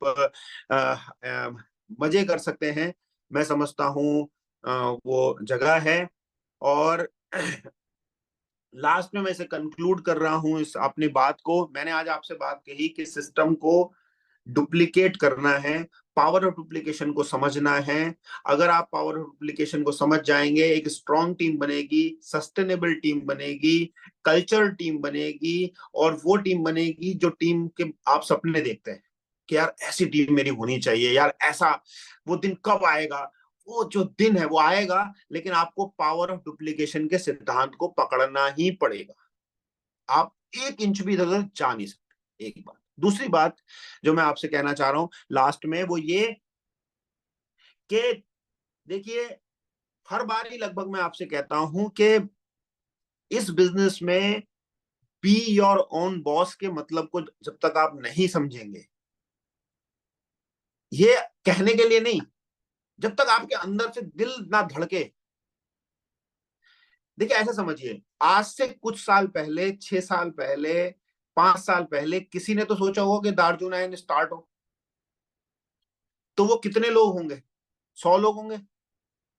मजे कर सकते हैं, मैं समझता हूँ वो जगह है। और लास्ट में मैं इसे कंक्लूड कर रहा हूँ इस अपनी बात को। मैंने आज आपसे बात कही कि सिस्टम को डुप्लीकेट करना है, पावर ऑफ डुप्लीकेशन को समझना है। अगर आप पावर ऑफ डुप्लीकेशन को समझ जाएंगे, एक स्ट्रॉन्ग टीम बनेगी, सस्टेनेबल टीम बनेगी, कल्चरल टीम बनेगी, और वो टीम बनेगी जो टीम के आप सपने देखते हैं कि यार ऐसी टीम मेरी होनी चाहिए, यार ऐसा। वो दिन कब आएगा? वो जो दिन है वो आएगा, लेकिन आपको पावर ऑफ डुप्लीकेशन के सिद्धांत को पकड़ना ही पड़ेगा। आप 1 इंच भी इधर उधर जा नहीं सकते। एक बात। दूसरी बात जो मैं आपसे कहना चाह रहा हूं लास्ट में, वो ये कि देखिए, हर बार ही लगभग मैं आपसे कहता हूं कि इस बिजनेस में बी योर ओन बॉस के मतलब को जब तक आप नहीं समझेंगे, ये कहने के लिए नहीं, जब तक आपके अंदर से दिल ना धड़के। देखिए ऐसा समझिए, आज से कुछ साल पहले, 6 साल पहले, 5 साल पहले, किसी ने तो सोचा होगा कि दार्जुन आयन स्टार्ट हो, तो वो कितने लोग होंगे? 100 लोग होंगे?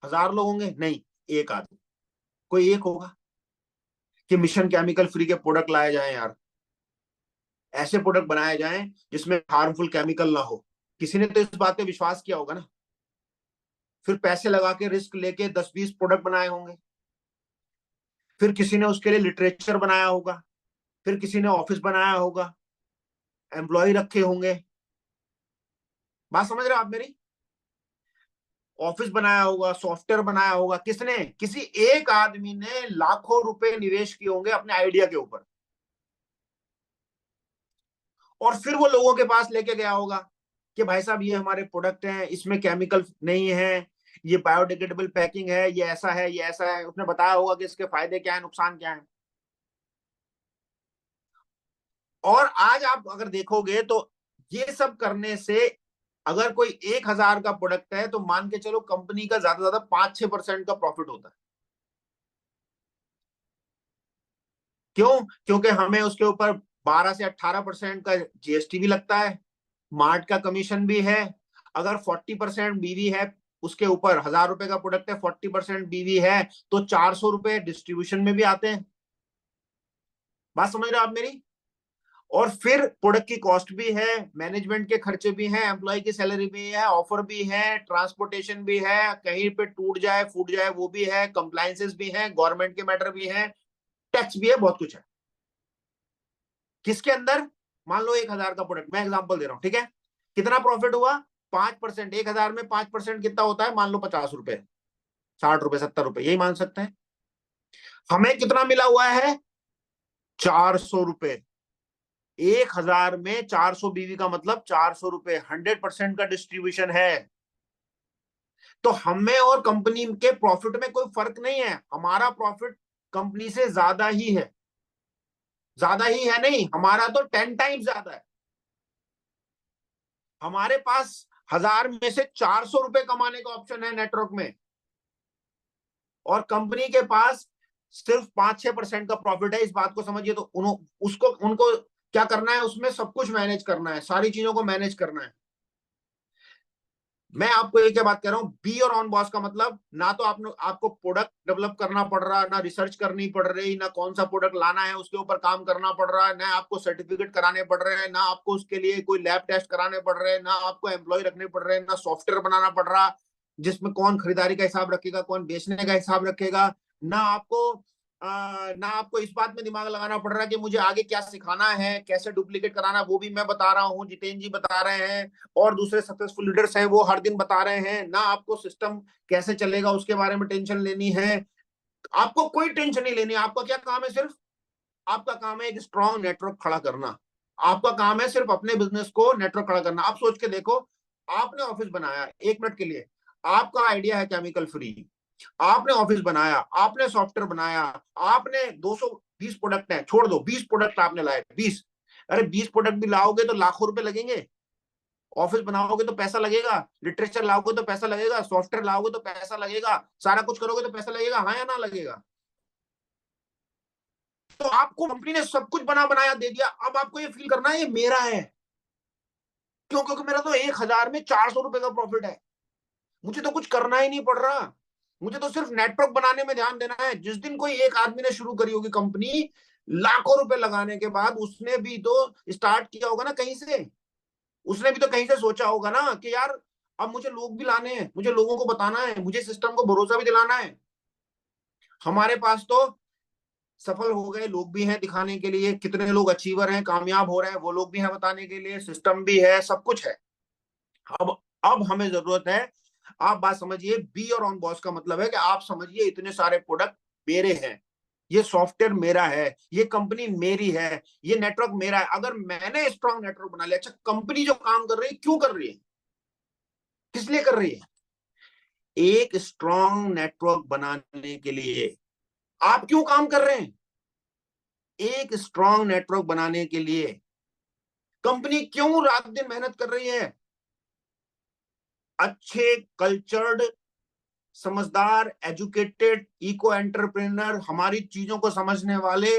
1000 लोग होंगे? नहीं, एक आदमी, कोई एक होगा कि मिशन केमिकल फ्री के प्रोडक्ट लाए जाएं यार, ऐसे प्रोडक्ट बनाए जाएं जिसमें हार्मफुल केमिकल ना हो। किसी ने तो इस बात पे विश्वास किया होगा ना, फिर पैसे लगा के रिस्क लेके 10-20 प्रोडक्ट बनाए होंगे, फिर किसी ने उसके लिए लिटरेचर बनाया होगा, फिर किसी ने ऑफिस बनाया होगा, एम्प्लॉय रखे होंगे। बात समझ रहे हो आप मेरी? ऑफिस बनाया होगा, सॉफ्टवेयर बनाया होगा, किसने? किसी एक आदमी ने लाखों रुपए निवेश किए होंगे अपने आइडिया के ऊपर, और फिर वो लोगों के पास लेके गया होगा कि भाई साहब ये हमारे प्रोडक्ट हैं, इसमें केमिकल नहीं है, ये बायोडिग्रेडेबल पैकिंग है, ये ऐसा है, ये ऐसा है। उसने बताया होगा कि इसके फायदे क्या है, नुकसान क्या है। और आज आप अगर देखोगे तो ये सब करने से, अगर कोई 1,000 का प्रोडक्ट है तो मान के चलो कंपनी का ज्यादा से ज्यादा 5-6% का प्रॉफिट होता है। क्यों? क्योंकि हमें उसके ऊपर 12 से 18% का जीएसटी भी लगता है, मार्ट का कमीशन भी है। अगर 40% बीवी है, उसके ऊपर 1,000 रुपए का प्रोडक्ट है, 40% बीवी है, तो 400 रुपए डिस्ट्रीब्यूशन में भी आते हैं। बात समझ रहे हो आप मेरी? और फिर प्रोडक्ट की कॉस्ट भी है, मैनेजमेंट के खर्चे भी हैं, एम्प्लॉय की सैलरी भी है, ऑफर भी है, ट्रांसपोर्टेशन भी है, कहीं पे टूट जाए फूट जाए वो भी है, कंप्लायंसेस भी है, गवर्नमेंट के मैटर भी है, टैक्स भी है, बहुत कुछ है। किसके अंदर? मान लो 1,000 का प्रोडक्ट, मैं एग्जांपल दे रहा हूं, ठीक है? कितना प्रॉफिट हुआ? 5%। 1,000 में 5% कितना होता है? मान लो 50 रुपए, 60 रुपए, 70 रुपए, यही मान सकते हैं। हमें कितना मिला हुआ है? 400 रुपए। 1,000 में 400 बीवी का मतलब 400 रुपए, 100% का डिस्ट्रीब्यूशन है। तो हमें और कंपनी के प्रॉफिट में कोई फर्क नहीं है, हमारा प्रॉफिट कंपनी से ज्यादा ही है। ज्यादा ही है नहीं, हमारा तो 10 टाइम्स ज्यादा है। हमारे पास 1,000 में से 400 रुपए कमाने का ऑप्शन है नेटवर्क में, और कंपनी के पास सिर्फ 5-6% का प्रॉफिट है। इस बात को समझिए। तो उसको उनको क्या करना है? उसमें सब कुछ मैनेज करना है, सारी चीजों को मैनेज करना है। मैं आपको एक बात कह रहा हूं, बी और ऑन बॉस का मतलब, ना तो आपको प्रोडक्ट डेवलप करना पड़ रहा, ना रिसर्च करनी पड़ रही, ना कौन सा प्रोडक्ट लाना है उसके ऊपर काम करना पड़ रहा है, ना आपको सर्टिफिकेट कराने पड़ रहे हैं, ना आपको उसके लिए कोई लैब टेस्ट कराने पड़ रहे हैं, ना आपको एम्प्लॉय रखने पड़ रहे हैं, ना सॉफ्टवेयर बनाना पड़ रहा जिसमें कौन खरीदारी का हिसाब रखेगा, कौन बेचने का हिसाब रखेगा, ना आपको ना आपको इस बात में दिमाग लगाना पड़ रहा है कि मुझे आगे क्या सिखाना है, कैसे डुप्लीकेट कराना, वो भी मैं बता रहा हूँ, जितेंद्र जी बता रहे हैं, और दूसरे सक्सेसफुल लीडर्स हैं वो हर दिन बता रहे हैं। ना आपको सिस्टम कैसे चलेगा उसके बारे में टेंशन लेनी है। आपको कोई टेंशन नहीं लेनी। आपका क्या काम है? सिर्फ आपका काम है एक स्ट्रॉन्ग नेटवर्क खड़ा करना। आपका काम है सिर्फ अपने बिजनेस को नेटवर्क खड़ा करना। आप सोच के देखो, आपने ऑफिस बनाया 1 मिनट के लिए, आपका आइडिया है केमिकल फ्री, आपने ऑफिस बनाया, आपने सॉफ्टवेयर बनाया, आपने 220 प्रोडक्ट है, छोड़ दो, 20 प्रोडक्ट आपने लाए, 20। अरे 20 प्रोडक्ट भी लाओगे तो लाखों रुपए लगेंगे। ऑफिस बनाओगे तो पैसा लगेगा, लिटरेचर लाओगे तो पैसा लगेगा, सॉफ्टवेयर लाओगे तो पैसा लगेगा, सारा कुछ करोगे तो पैसा लगेगा, हाँ या ना लगेगा? तो आपको कंपनी ने सब कुछ बना बनाया दे दिया, अब आपको ये फील करना है ये मेरा है। क्यों? क्योंकि मेरा तो 1000 में 400 रुपए का प्रॉफिट है, मुझे तो कुछ करना ही नहीं पड़ रहा, मुझे तो सिर्फ नेटवर्क बनाने में ध्यान देना है। जिस दिन कोई एक आदमी ने शुरू करी होगी कंपनी, लाखों रुपए लगाने के बाद, उसने भी तो स्टार्ट किया होगा ना कहीं से, उसने भी तो कहीं से सोचा होगा ना कि यार अब मुझे लोग भी लाने हैं, मुझे लोगों को बताना है, मुझे सिस्टम को भरोसा भी दिलाना है। हमारे पास तो सफल हो गए लोग भी हैं दिखाने के लिए, कितने लोग अचीवर हैं, कामयाब हो रहे हैं, वो लोग भी हैं बताने के लिए, सिस्टम भी है, सब कुछ है। अब हमें जरूरत है, आप बात समझिए, बी और ऑन बॉस का मतलब है कि आप समझिए इतने सारे प्रोडक्ट मेरे हैं, ये सॉफ्टवेयर मेरा है, ये कंपनी मेरी है, ये नेटवर्क मेरा है। अगर मैंने स्ट्रांग नेटवर्क बना लिया, अच्छा कंपनी जो काम कर रही है क्यों कर रही है, किस लिए कर रही है? एक स्ट्रांग नेटवर्क बनाने के लिए। आप क्यों काम कर रहे हैं? एक स्ट्रांग नेटवर्क बनाने के लिए। कंपनी क्यों रात दिन मेहनत कर रही है? अच्छे कल्चर्ड, समझदार, एजुकेटेड, इको एंटरप्रेन्योर, हमारी चीजों को समझने वाले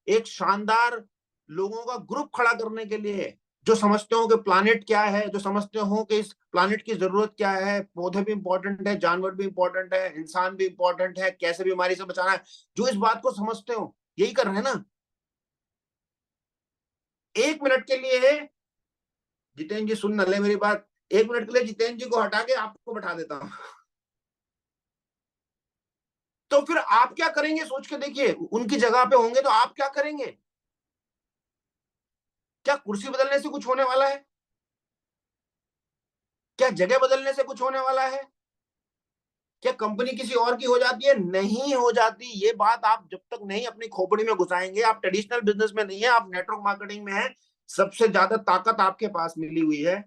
एक शानदार लोगों का ग्रुप खड़ा करने के लिए, जो समझते हो कि प्लानिट क्या है, जो समझते हो कि इस प्लानिट की जरूरत क्या है, पौधे भी इंपॉर्टेंट है, जानवर भी इंपॉर्टेंट है, इंसान भी इंपॉर्टेंट है, कैसे बीमारी से बचाना है, जो इस बात को समझते हो, यही कर रहे हैं ना। 1 मिनट के लिए जितेंद्र जी सुन न ले मेरी बात, 1 मिनट के लिए जितेंद्र जी को हटा के आपको बैठा देता हूं, तो फिर आप क्या करेंगे सोच के देखिए, उनकी जगह पे होंगे तो आप क्या करेंगे? क्या कुर्सी बदलने से कुछ होने वाला है? क्या जगह बदलने से कुछ होने वाला है? क्या कंपनी किसी और की हो जाती है? नहीं हो जाती। ये बात आप जब तक नहीं अपनी खोपड़ी में घुसाएंगे, आप ट्रेडिशनल बिजनेस में नहीं है, आप नेटवर्क मार्केटिंग में है, सबसे ज्यादा ताकत आपके पास मिली हुई है,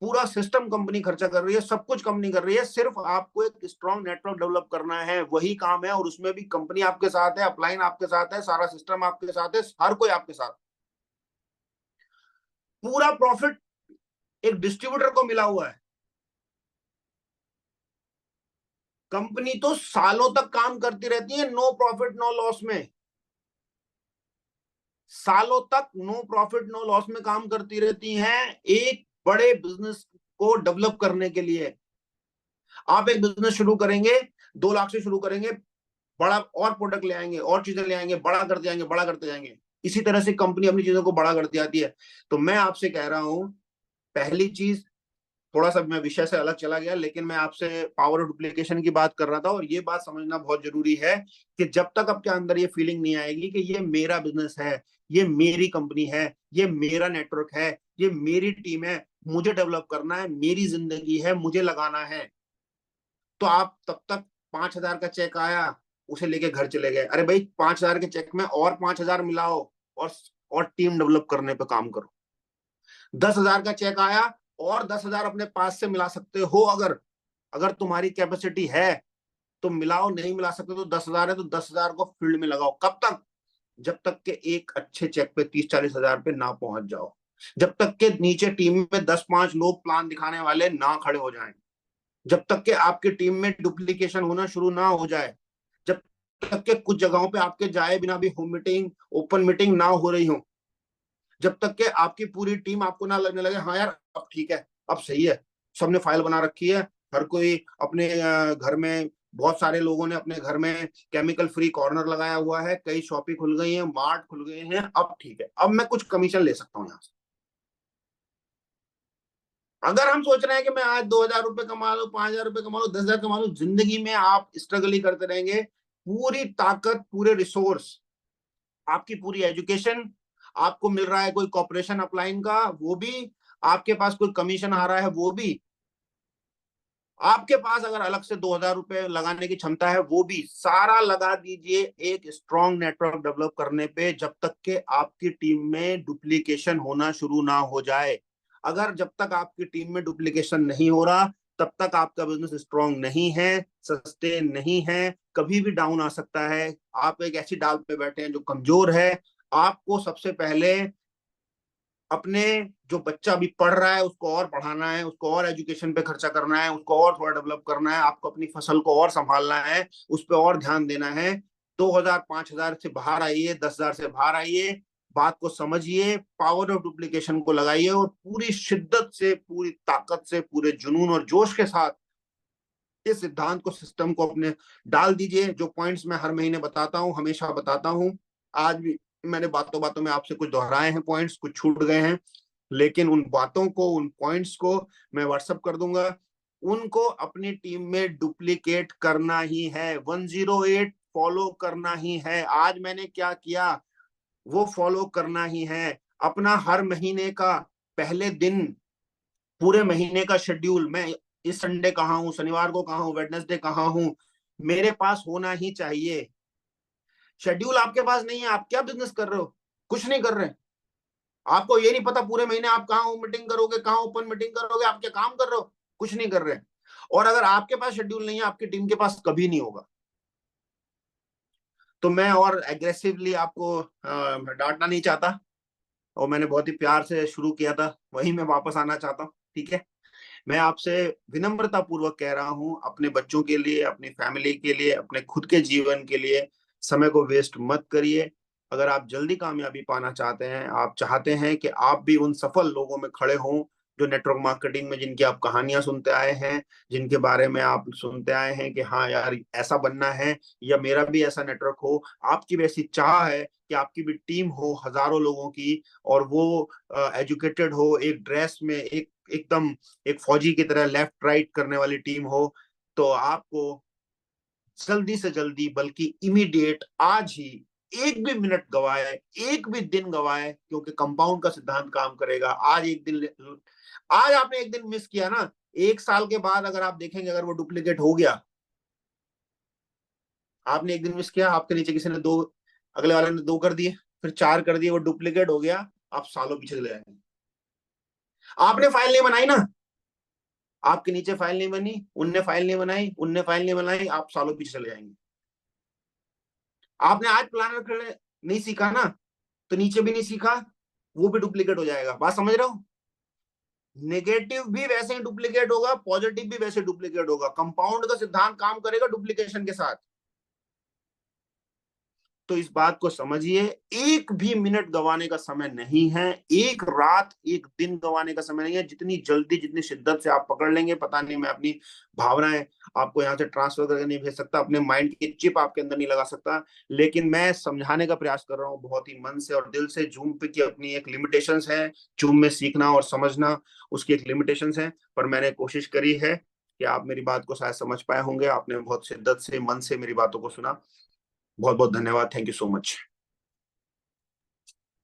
पूरा सिस्टम कंपनी खर्चा कर रही है, सब कुछ कंपनी कर रही है, सिर्फ आपको एक स्ट्रॉन्ग नेटवर्क डेवलप करना है, वही काम है। और उसमें भी कंपनी आपके साथ है, अपलाइन आपके साथ है, सारा सिस्टम आपके साथ है, हर कोई आपके साथ। पूरा प्रॉफिट एक डिस्ट्रीब्यूटर को मिला हुआ है। कंपनी तो सालों तक काम करती रहती है नो प्रॉफिट नो लॉस में, सालों तक नो प्रॉफिट नो लॉस में काम करती रहती हैं, एक बड़े बिजनेस को डेवलप करने के लिए। आप एक बिजनेस शुरू करेंगे, 2 लाख से शुरू करेंगे, बड़ा और प्रोडक्ट ले आएंगे, और चीजें ले आएंगे, बड़ा करते जाएंगे, बड़ा करते जाएंगे। इसी तरह से कंपनी अपनी चीजों को बड़ा करती आती है। तो मैं आपसे कह रहा हूं, पहली चीज, थोड़ा सा मैं विषय से अलग चला गया, लेकिन मैं आपसे पावर ऑफ डुप्लीकेशन की बात कर रहा था, और ये बात समझना बहुत जरूरी है कि जब तक आपके अंदर ये फीलिंग नहीं आएगी कि ये मेरा बिजनेस है, ये मेरी कंपनी है, ये मेरा नेटवर्क है, ये मेरी टीम है, मुझे डेवलप करना है, मेरी जिंदगी है, मुझे लगाना है, तो आप तब तक 5,000 का चेक आया, उसे लेके घर चले गए, अरे भाई 5,000 के चेक में और 5,000 मिलाओ, और और टीम डेवलप करने पे काम करो। 10,000 का चेक आया, और 10,000 अपने पास से मिला सकते हो, अगर अगर तुम्हारी कैपेसिटी है तो मिलाओ, नहीं मिला सकते तो 10,000 है तो 10,000 को फील्ड में लगाओ। कब तक? जब तक के एक अच्छे चेक पे 30-40 हजार पे ना पहुंच जाओ, जब तक के नीचे टीम में 10-5 लोग प्लान दिखाने वाले ना खड़े हो जाएं, जब तक के आपकी टीम में डुप्लीकेशन होना शुरू ना हो जाए, जब तक के कुछ जगहों पे आपके जाए बिना भी होम मीटिंग, ओपन मीटिंग ना हो रही हो, जब तक के आपकी पूरी टीम आपको ना लगने लगे हाँ यार अब ठीक है, अब सही है, सबने फाइल बना रखी है, हर कोई अपने घर में, बहुत सारे लोगों ने अपने घर में केमिकल फ्री कॉर्नर लगाया हुआ है, कई शॉपी खुल गई हैं, मार्ट खुल गए हैं, अब ठीक है, अब मैं कुछ कमीशन ले सकता हूँ यहाँ से। अगर हम सोच रहे हैं कि मैं आज 2,000 रुपए कमा लूं, 5,000 रुपए कमा लूं, 10,000 कमा लूं, जिंदगी में आप स्ट्रगल ही करते रहेंगे। पूरी ताकत, पूरे रिसोर्स, आपकी पूरी एजुकेशन, आपको मिल रहा है कोई कॉर्पोरेशन अपलाइन का, वो भी, आपके पास कोई कमीशन आ रहा है वो भी, आपके पास अगर अलग से 2,000 रुपए लगाने की क्षमता है वो भी, सारा लगा दीजिए एक स्ट्रॉन्ग नेटवर्क डेवलप करने पे, जब तक के आपकी टीम में डुप्लीकेशन होना शुरू ना हो जाए। अगर जब तक आपकी टीम में डुप्लीकेशन नहीं हो रहा, तब तक आपका बिजनेस स्ट्रांग नहीं है, सस्टेन नहीं है, कभी भी डाउन आ सकता है। आप एक ऐसी डाल पे बैठे हैं जो कमजोर है। आपको सबसे पहले अपने जो बच्चा अभी पढ़ रहा है उसको और पढ़ाना है, उसको और एजुकेशन पे खर्चा करना है, उसको और थोड़ा डेवलप करना है, आपको अपनी फसल को और संभालना है, उस पर और ध्यान देना है। 2,000 5,000 से बाहर आइए, 10,000 से बाहर आइए, बात को समझिए, पावर ऑफ डुप्लीकेशन को लगाइए और पूरी शिद्दत से, पूरी ताकत से, पूरे जुनून और जोश के साथ इस सिद्धांत को, सिस्टम को अपने डाल दीजिए। जो पॉइंट्स मैं हर महीने बताता हूँ, हमेशा बताता हूँ, आज भी मैंने बातों बातों में आपसे कुछ दोहराए हैं, पॉइंट्स कुछ छूट गए हैं, लेकिन उन बातों को, उन पॉइंट्स को मैं व्हाट्सअप कर दूंगा। उनको अपनी टीम में डुप्लीकेट करना ही है, 108 फॉलो करना ही है। आज मैंने क्या किया वो फॉलो करना ही है। अपना हर महीने का पहले दिन, पूरे महीने का शेड्यूल, मैं इस संडे कहाँ हूँ, शनिवार को कहाँ हूँ, वेडनेसडे कहाँ हूँ, मेरे पास होना ही चाहिए। शेड्यूल आपके पास नहीं है, आप क्या बिजनेस कर रहे हो? कुछ नहीं कर रहे। आपको ये नहीं पता पूरे महीने आप कहाँ मीटिंग करोगे, कहाँ ओपन मीटिंग करोगे, आप क्या काम कर रहे हो? कुछ नहीं कर रहे। और अगर आपके पास शेड्यूल नहीं है, आपकी टीम के पास कभी नहीं होगा। तो मैं और एग्रेसिवली आपको डांटना नहीं चाहता, और मैंने बहुत ही प्यार से शुरू किया था, वही मैं वापस आना चाहता हूँ। ठीक है, मैं आपसे विनम्रता पूर्वक कह रहा हूं, अपने बच्चों के लिए, अपनी फैमिली के लिए, अपने खुद के जीवन के लिए समय को वेस्ट मत करिए। अगर आप जल्दी कामयाबी पाना चाहते हैं, आप चाहते हैं कि आप भी उन सफल लोगों में खड़े हों जो नेटवर्क मार्केटिंग में, जिनकी आप कहानियां सुनते आए हैं, जिनके बारे में आप सुनते आए हैं कि हाँ यार ऐसा बनना है, या मेरा भी ऐसा नेटवर्क हो, आपकी भी ऐसी चाह है कि आपकी भी टीम हो हजारों लोगों की, और वो एजुकेटेड हो, एक ड्रेस में, एकदम एक फौजी की तरह लेफ्ट राइट करने वाली टीम हो, तो आपको जल्दी से जल्दी, बल्कि इमीडिएट, आज ही, एक भी मिनट गवाए, एक भी दिन गवाए, क्योंकि कंपाउंड का सिद्धांत काम करेगा। आज एक दिन, आज आपने एक दिन मिस किया ना, 1 साल के बाद अगर आप देखेंगे, अगर वो डुप्लीकेट हो गया, आपने एक दिन मिस किया, आपके नीचे किसी ने दो, अगले वाले ने दो कर दिए, फिर चार कर दिए, वो डुप्लीकेट हो गया, आप सालों पीछे चले जाएंगे। आपने फाइल नहीं बनाई ना, आपके नीचे फाइल नहीं बनी, उनने फाइल नहीं बनाई, उनने फाइल नहीं बनाई, आप सालों पीछे चले जाएंगे। आपने आज प्लानर करने नहीं सीखा ना, तो नीचे भी नहीं सीखा, वो भी डुप्लीकेट हो जाएगा। बात समझ रहे हो? नेगेटिव भी वैसे ही डुप्लीकेट होगा, पॉजिटिव भी वैसे डुप्लीकेट होगा। कंपाउंड का सिद्धांत काम करेगा डुप्लीकेशन के साथ। तो इस बात को समझिए, एक भी मिनट गंवाने का समय नहीं है, एक रात, एक दिन गंवाने का समय नहीं है। जितनी जल्दी, जितनी शिद्दत से आप पकड़ लेंगे, पता नहीं, मैं अपनी भावनाएं आपको यहाँ से ट्रांसफर करके नहीं भेज सकता, अपने माइंड की चिप आपके अंदर नहीं लगा सकता, लेकिन मैं समझाने का प्रयास कर रहा हूँ बहुत ही मन से और दिल से। जूम पे की अपनी एक लिमिटेशंस है, जूम में सीखना और समझना, उसकी एक लिमिटेशंस है, पर मैंने कोशिश करी है कि आप मेरी बात को शायद समझ पाए होंगे। आपने बहुत शिद्दत से, मन से मेरी बातों को सुना। बहुत बहुत धन्यवाद, thank you so much.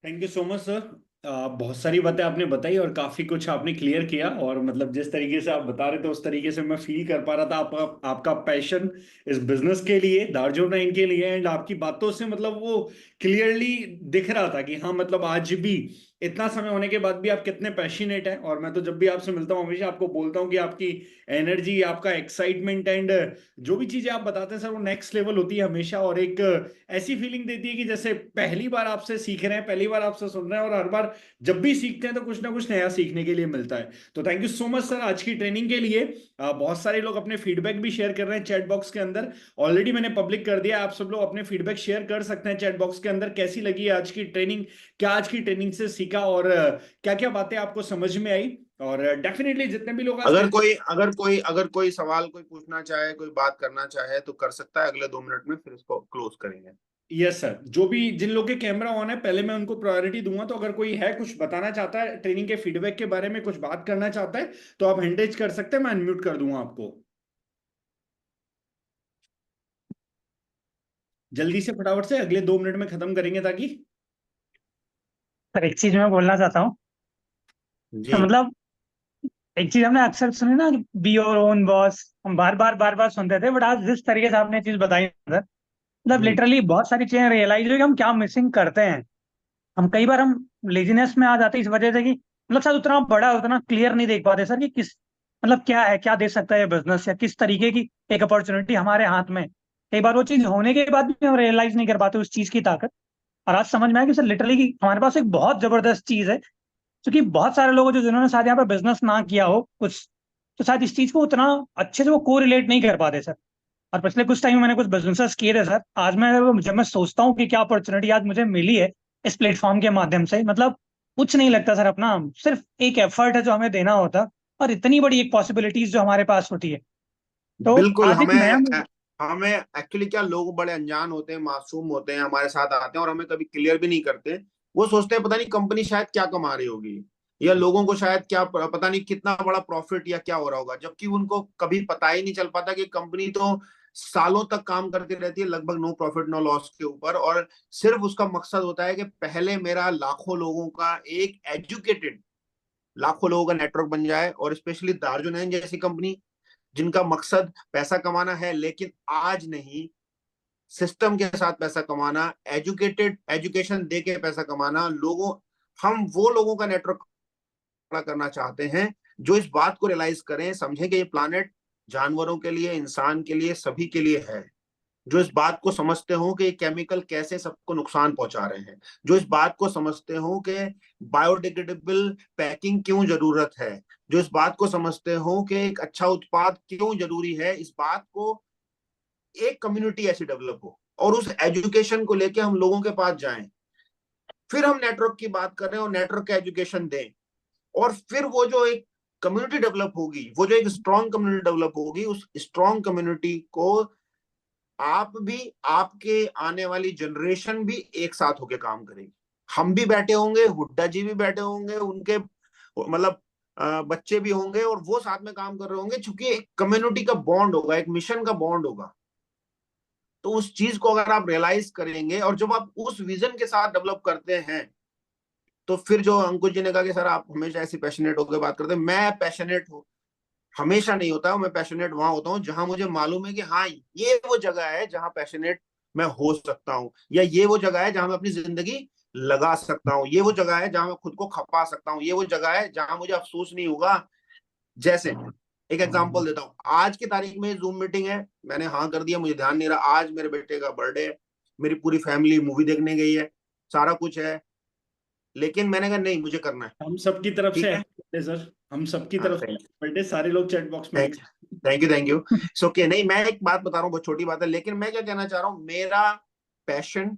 Thank you so much sir. बहुत सारी बातें आपने बताई और काफी कुछ आपने क्लियर किया, और मतलब जिस तरीके से आप बता रहे थे उस तरीके से मैं फील कर पा रहा था आपका पैशन इस बिजनेस के लिए, दार्जिलिंग नाइन के लिए। एंड आपकी बातों से मतलब वो क्लियरली दिख रहा था कि हाँ, मतलब आज भी इतना समय होने के बाद भी आप कितने पैशनेट हैं। और मैं तो जब भी आपसे मिलता हूँ हमेशा आपको बोलता हूँ कि आपकी एनर्जी, आपका एक्साइटमेंट एंड जो भी चीजें आप बताते हैं सर, वो नेक्स्ट लेवल होती है हमेशा। और एक ऐसी फीलिंग देती है कि जैसे पहली बार आपसे सीख रहे हैं, पहली बार आपसे सुन रहे हैं, और हर बार जब भी सीखते हैं तो कुछ ना कुछ नया सीखने के लिए मिलता है। तो thank you so much sir आज की ट्रेनिंग के लिए। बहुत सारे लोग अपने फीडबैक भी शेयर कर रहे हैं चैट बॉक्स के अंदर। ऑलरेडी मैंने पब्लिक कर दिया, आप सब लोग अपने फीडबैक शेयर कर सकते हैं चैट बॉक्स के अंदर। कैसी लगी आज की ट्रेनिंग, क्या आज की ट्रेनिंग से सीखा, और क्या क्या बातें आपको समझ में आई। और डेफिनेटली जितने भी लोग आज अगर कोई सवाल कोई पूछना चाहे, कोई बात करना चाहे, तो कर सकता है अगले 2 मिनट में, फिर इसको क्लोज करेंगे। यस सर, जो भी जिन लोग के कैमरा ऑन है पहले मैं उनको प्रायोरिटी दूंगा। तो अगर कोई है कुछ बताना चाहता है ट्रेनिंग के फीडबैक के बारे में, कुछ बात करना चाहता है, तो आप हैंड रेज कर सकते हैं, मैं अनम्यूट कर दूंगा आपको। जल्दी से फटाफट से अगले 2 मिनट में खत्म करेंगे ताकि। सर एक चीज मैं बोलना चाहता हूँ। जी। मतलब एक चीज हमने अक्सर सुनी ना, बी योर ओन बॉस, हम बार बार सुनते थे, बट आज जिस तरीके से आपने चीज बताई सर, मतलब हम्म। लिटरली बहुत सारी चीजें रियलाइज हुई कि हम क्या मिसिंग करते हैं। हम कई बार हम लेजीनेस में आ जाते हैं इस वजह से कि मतलब शायद उतना बड़ा, उतना क्लियर नहीं देख पाते सर कि किस, मतलब क्या है, क्या दे सकता है ये बिजनेस, या किस तरीके की एक अपॉर्चुनिटी हमारे हाथ में। कई बार वो चीज होने के बाद भी हम रियलाइज नहीं कर पाते उस चीज की ताकत। और आज समझ में आया कि सर लिटरली कि हमारे पास एक बहुत जबरदस्त चीज है, क्योंकि बहुत सारे लोग हैं जो जिन्होंने शायद यहाँ पे बिजनेस ना किया हो कुछ, तो शायद इस चीज को उतना अच्छे से वो को रिलेट नहीं कर पाते सर। और पिछले कुछ टाइम मैंने कुछ बिजनेसेस किए थे सर। आज मैं जब मैं सोचता हूँ कि क्या अपॉर्चुनिटी आज मुझे मिली है इस प्लेटफॉर्म के माध्यम से, मतलब कुछ नहीं लगता सर अपना, सिर्फ एक एफर्ट है जो हमें देना होता है, और इतनी बड़ी एक पॉसिबिलिटीज जो हमारे पास होती है। तो बिल्कुल। आज एक नया। हमें एक्चुअली क्या, लोग बड़े अनजान होते हैं, मासूम होते हैं, हमारे साथ आते हैं और हमें कभी क्लियर भी नहीं करते। वो सोचते हैं पता नहीं कंपनी शायद क्या कमा रही होगी, या लोगों को शायद क्या पता नहीं कितना बड़ा प्रॉफिट या क्या हो रहा होगा, जबकि उनको कभी पता ही नहीं चल पाता कि कंपनी तो सालों तक काम करती रहती है, लगभग नो प्रॉफिट नो लॉस के ऊपर, और सिर्फ उसका मकसद होता है कि पहले मेरा लाखों लोगों का एक एजुकेटेड, लाखों लोगों का नेटवर्क बन जाए। और स्पेशली दार्जुन जैसी कंपनी जिनका मकसद पैसा कमाना है, लेकिन आज नहीं, सिस्टम के साथ पैसा कमाना, एजुकेटेड एजुकेशन दे के पैसा कमाना, लोगों, हम वो लोगों का नेटवर्क खड़ा करना चाहते हैं जो इस बात को रियलाइज करें, समझें कि ये प्लानेट जानवरों के लिए, इंसान के लिए, सभी के लिए है। जो इस बात को समझते हो कि ये केमिकल कैसे सबको नुकसान पहुंचा रहे हैं, जो इस बात को समझते हो कि बायोडिग्रेडेबल पैकिंग क्यों जरूरत है, जो इस बात को समझते हो कि एक अच्छा उत्पाद क्यों जरूरी है, इस बात को, एक कम्युनिटी ऐसी डेवलप हो और उस एजुकेशन को लेके हम लोगों के पास जाएं। फिर हम नेटवर्क की बात कर रहे हैं और नेटवर्क का एजुकेशन दें, और फिर वो जो एक कम्युनिटी डेवलप होगी, वो जो एक स्ट्रॉन्ग कम्युनिटी डेवलप होगी, उस स्ट्रॉन्ग कम्युनिटी को आप भी, आपके आने वाली जनरेशन भी एक साथ होके काम करेगी। हम भी बैठे होंगे, हुड्डा जी भी बैठे होंगे, उनके मतलब बच्चे भी होंगे, और वो साथ में काम कर रहे होंगे, क्योंकि एक कम्युनिटी का बॉन्ड होगा, एक मिशन का बॉन्ड होगा। तो उस चीज को अगर आप रियलाइज करेंगे और जब आप उस विजन के साथ डेवलप करते हैं, तो फिर जो अंकुश जी ने कहा कि सर आप हमेशा ऐसी पैशनेट होकर बात करते हैं, मैं पैशनेट हूँ, हमेशा नहीं होता हूं। मैं पैशनेट वहां होता हूँ जहां मुझे मालूम है कि हाँ, ये वो जगह है जहां पैशनेट मैं हो सकता हूँ, या ये वो जगह है जहां मैं अपनी जिंदगी लगा सकता हूँ, ये वो जगह है जहां मैं खुद को खपा सकता हूँ, ये वो जगह है जहां मुझे अफसोस नहीं होगा। जैसे एक एग्जांपल देता हूँ, आज की तारीख में जूम मीटिंग है, मैंने हाँ कर दिया, मुझे ध्यान नहीं रहा, आज मेरे बेटे का बर्थडे है, मेरी पूरी फैमिली मूवी देखने गई है, सारा कुछ है, लेकिन मैंने कहा नहीं, मुझे करना है। हम सबकी तरफ से ठीक है। हैप्पी बर्थडे सर, हम सबकी हाँ, तरफ से बर्थडे, सारे लोग चैट बॉक्स में लिख। Thank you, thank you. सो के नहीं, मैं एक बात बता रहा हूँ, बहुत छोटी बात है, लेकिन मैं क्या कहना चाह रहा हूँ, मेरा पैशन,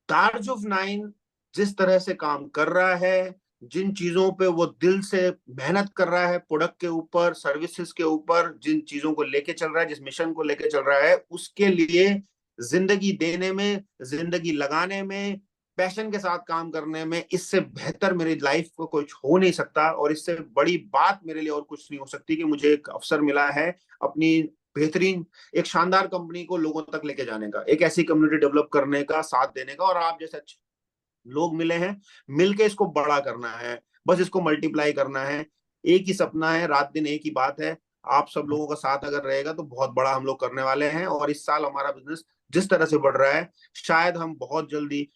तार्ज ऑफ नाइन जिस तरह से काम कर रहा है, जिन चीजों पे वो दिल से मेहनत कर रहा है, प्रोडक्ट के ऊपर, सर्विसेज के ऊपर, जिन चीजों को लेके चल रहा है, जिस मिशन को लेके चल रहा है, उसके लिए जिंदगी देने में, जिंदगी लगाने में, पैशन के साथ काम करने में, इससे बेहतर मेरी लाइफ को कुछ हो नहीं सकता, और इससे बड़ी बात मेरे लिए और कुछ नहीं हो सकती कि मुझे एक अवसर मिला है अपनी बेहतरीन, एक शानदार कंपनी को लोगों तक लेके जाने का, एक ऐसी कम्युनिटी डेवलप करने का, साथ देने का, और आप जैसे अच्छे लोग मिले हैं, मिलके इसको बड़ा करना है, बस इसको मल्टीप्लाई करना है। एक ही सपना है, रात दिन एक ही बात है, आप सब लोगों का साथ अगर रहेगा तो बहुत बड़ा हम लोग करने वाले हैं। और इस साल हमारा बिजनेस जिस तरह से बढ़ रहा है, शायद हम बहुत जल्दी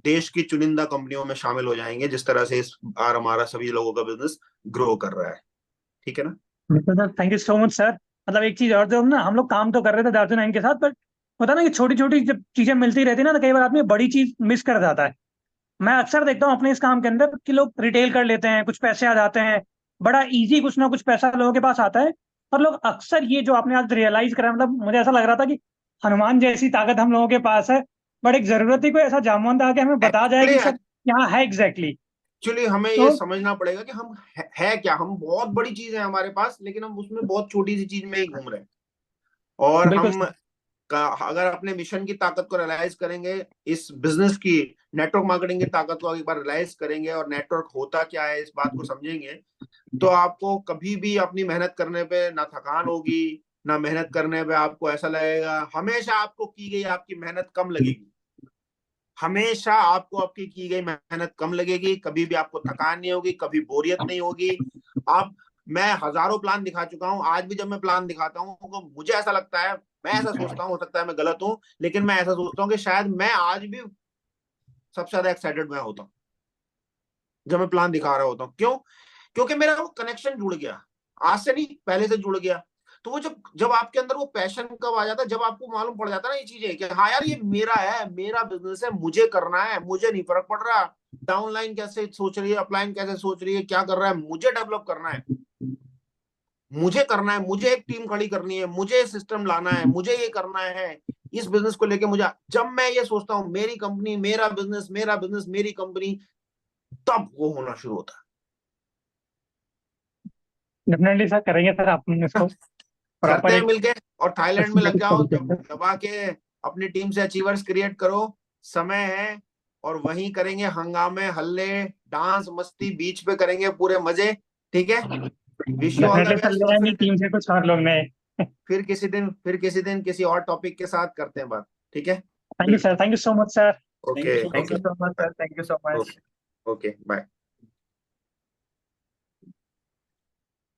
देश की चुनिंदा कंपनियों में शामिल हो जाएंगे, जिस तरह से इस बार हमारा सभी लोगों का बिजनेस ग्रो कर रहा है। ठीक है ना? Sir thank you so much sir. मतलब एक चीज और, जो हम लोग काम तो कर रहे थे दार्जुन नाइन के साथ, बट होता ना कि छोटी छोटी जब चीजें मिलती रहती है ना, तो कई बार आदमी बड़ी चीज मिस कर जाता है। मैं अक्सर देखता हूँ अपने इस काम के अंदर कि लोग रिटेल कर लेते हैं, कुछ पैसे आ जाते हैं, बड़ा इजी कुछ ना कुछ पैसा लोगों के पास आता है। और लोग अक्सर, ये जो आपने आज रियलाइज करा, मतलब मुझे ऐसा लग रहा था कि हनुमान जैसी ताकत हम लोगों के पास है, बट एक जरूरत ही कोई ऐसा जामवंत आके हमें बता जाए एक्चुअली कि सब यहाँ है एग्जैक्टली। एक्चुअली हमें तो ये समझना पड़ेगा कि हम है क्या, हम बहुत बड़ी चीज है हमारे पास, लेकिन हम उसमें बहुत छोटी सी चीज में ही घूम रहे हैं। और बिल्कुल हम अगर अपने मिशन की ताकत को रियलाइज करेंगे, इस बिजनेस की, नेटवर्क मार्केटिंग की ताकत को एक बार रियलाइज करेंगे, और नेटवर्क होता क्या है इस बात को समझेंगे, तो आपको कभी भी अपनी मेहनत करने पे ना थकान होगी, ना मेहनत करने पे आपको ऐसा लगेगा, हमेशा आपको की गई आपकी मेहनत कम लगेगी, हमेशा आपको आपकी की गई मेहनत कम लगेगी, कभी भी आपको थकान नहीं होगी, कभी बोरियत नहीं होगी। आप, मैं हजारों प्लान दिखा चुका हूं, आज भी जब मैं प्लान दिखाता हूं तो मुझे ऐसा लगता है, मैं ऐसा सोचता हूं, हो सकता है मैं गलत हूं, लेकिन मैं ऐसा सोचता हूं कि शायद मैं आज भी सबसे ज्यादा एक्साइटेड मैं होता हूं जब मैं प्लान दिखा रहा होता हूँ। क्यों? क्योंकि मेरा वो कनेक्शन जुड़ गया, आज से नहीं पहले से जुड़ गया। तो वो जब आपके अंदर वो पैशन कब आ जाता है, जब आपको मालूम पड़ जाता है ना ये चीजें कि हाँ यार ये मेरा है, मेरा बिजनेस है, मुझे करना है, मुझे नहीं फर्क पड़ रहा डाउनलाइन कैसे सोच रही है, अपलाइन कैसे सोच रही है, क्या कर रहा है, मुझे डेवलप करना है, मुझे करना है, मुझे एक टीम खड़ी करनी है, मुझे सिस्टम लाना है, मुझे ये करना है इस बिजनेस को लेके मुझे। जब मैं ये सोचता हूँ मेरी कंपनी, मेरा बिजनेस, मेरा बिजनेस, मेरी कंपनी, तब वो होना शुरू होता डेफिनेटली सर, करेंगे सर आप इसको है। प्रॉपर करते हैं एक मिलके और थाईलैंड में लग जाओ, जब सर। दबा के अपनी टीम से अचीवर्स क्रिएट करो, समय है, और वहीं करेंगे हंगामे, हल्ले, डांस, मस्ती, बीच पे करेंगे पूरे मजे। ठीक है, wish you all the definitely sir, best. ले और आएंगे टीम से कुछ और लोग नए। फिर किसी दिन किसी और टॉपिक के साथ करते हैं बात। ठीक है, thank you sir, thank you so much sir. Thank you okay so much thank you sir. So much sir, thank you so much. Okay bye.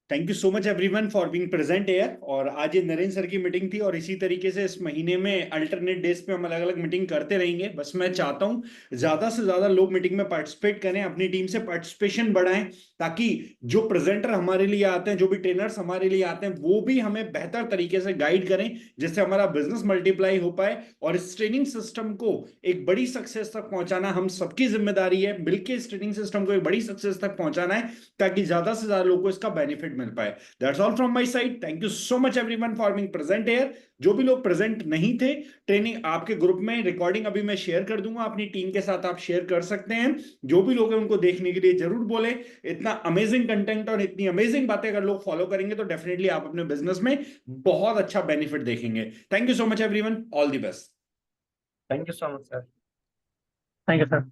Thank you so much everyone for being present here. और आज ये Narendra sir की meeting थी, और इसी तरीके से इस महीने में अल्टरनेट डेज पे हम अलग अलग मीटिंग करते रहेंगे। बस मैं चाहता हूँ ज्यादा से ज्यादा लोग मीटिंग में पार्टिसिपेट करें, अपनी टीम से पार्टिसिपेशन बढ़ाएं, ताकि जो प्रेजेंटर हमारे लिए आते हैं, जो भी ट्रेनर्स हमारे लिए आते हैं, वो भी हमें बेहतर तरीके से गाइड करें, जिससे हमारा बिजनेस मल्टीप्लाई हो पाए। और इस ट्रेनिंग सिस्टम को एक बड़ी सक्सेस तक पहुंचाना हम सबकी जिम्मेदारी है। मिलकर इस ट्रेनिंग सिस्टम को एक बड़ी सक्सेस तक पहुंचाना है, ताकि ज्यादा से ज्यादा लोगों को इसका बेनिफिट मिल पाए। That's all from my side. Thank you so much everyone for being present here. जो भी लोग प्रेजेंट नहीं थे, ट्रेनिंग आपके ग्रुप में रिकॉर्डिंग अभी मैं शेयर कर दूंगा, अपनी टीम के साथ आप शेयर कर सकते हैं। जो भी लोग हैं उनको देखने के लिए जरूर बोले। इतना अमेजिंग कंटेंट और इतनी अमेजिंग बातें अगर लोग फॉलो करेंगे तो डेफिनेटली आप अपने बिजनेस में बहुत अच्छा बेनिफिट देखेंगे। Thank you so much everyone, all the best. Thank you so much sir. Thank you sir.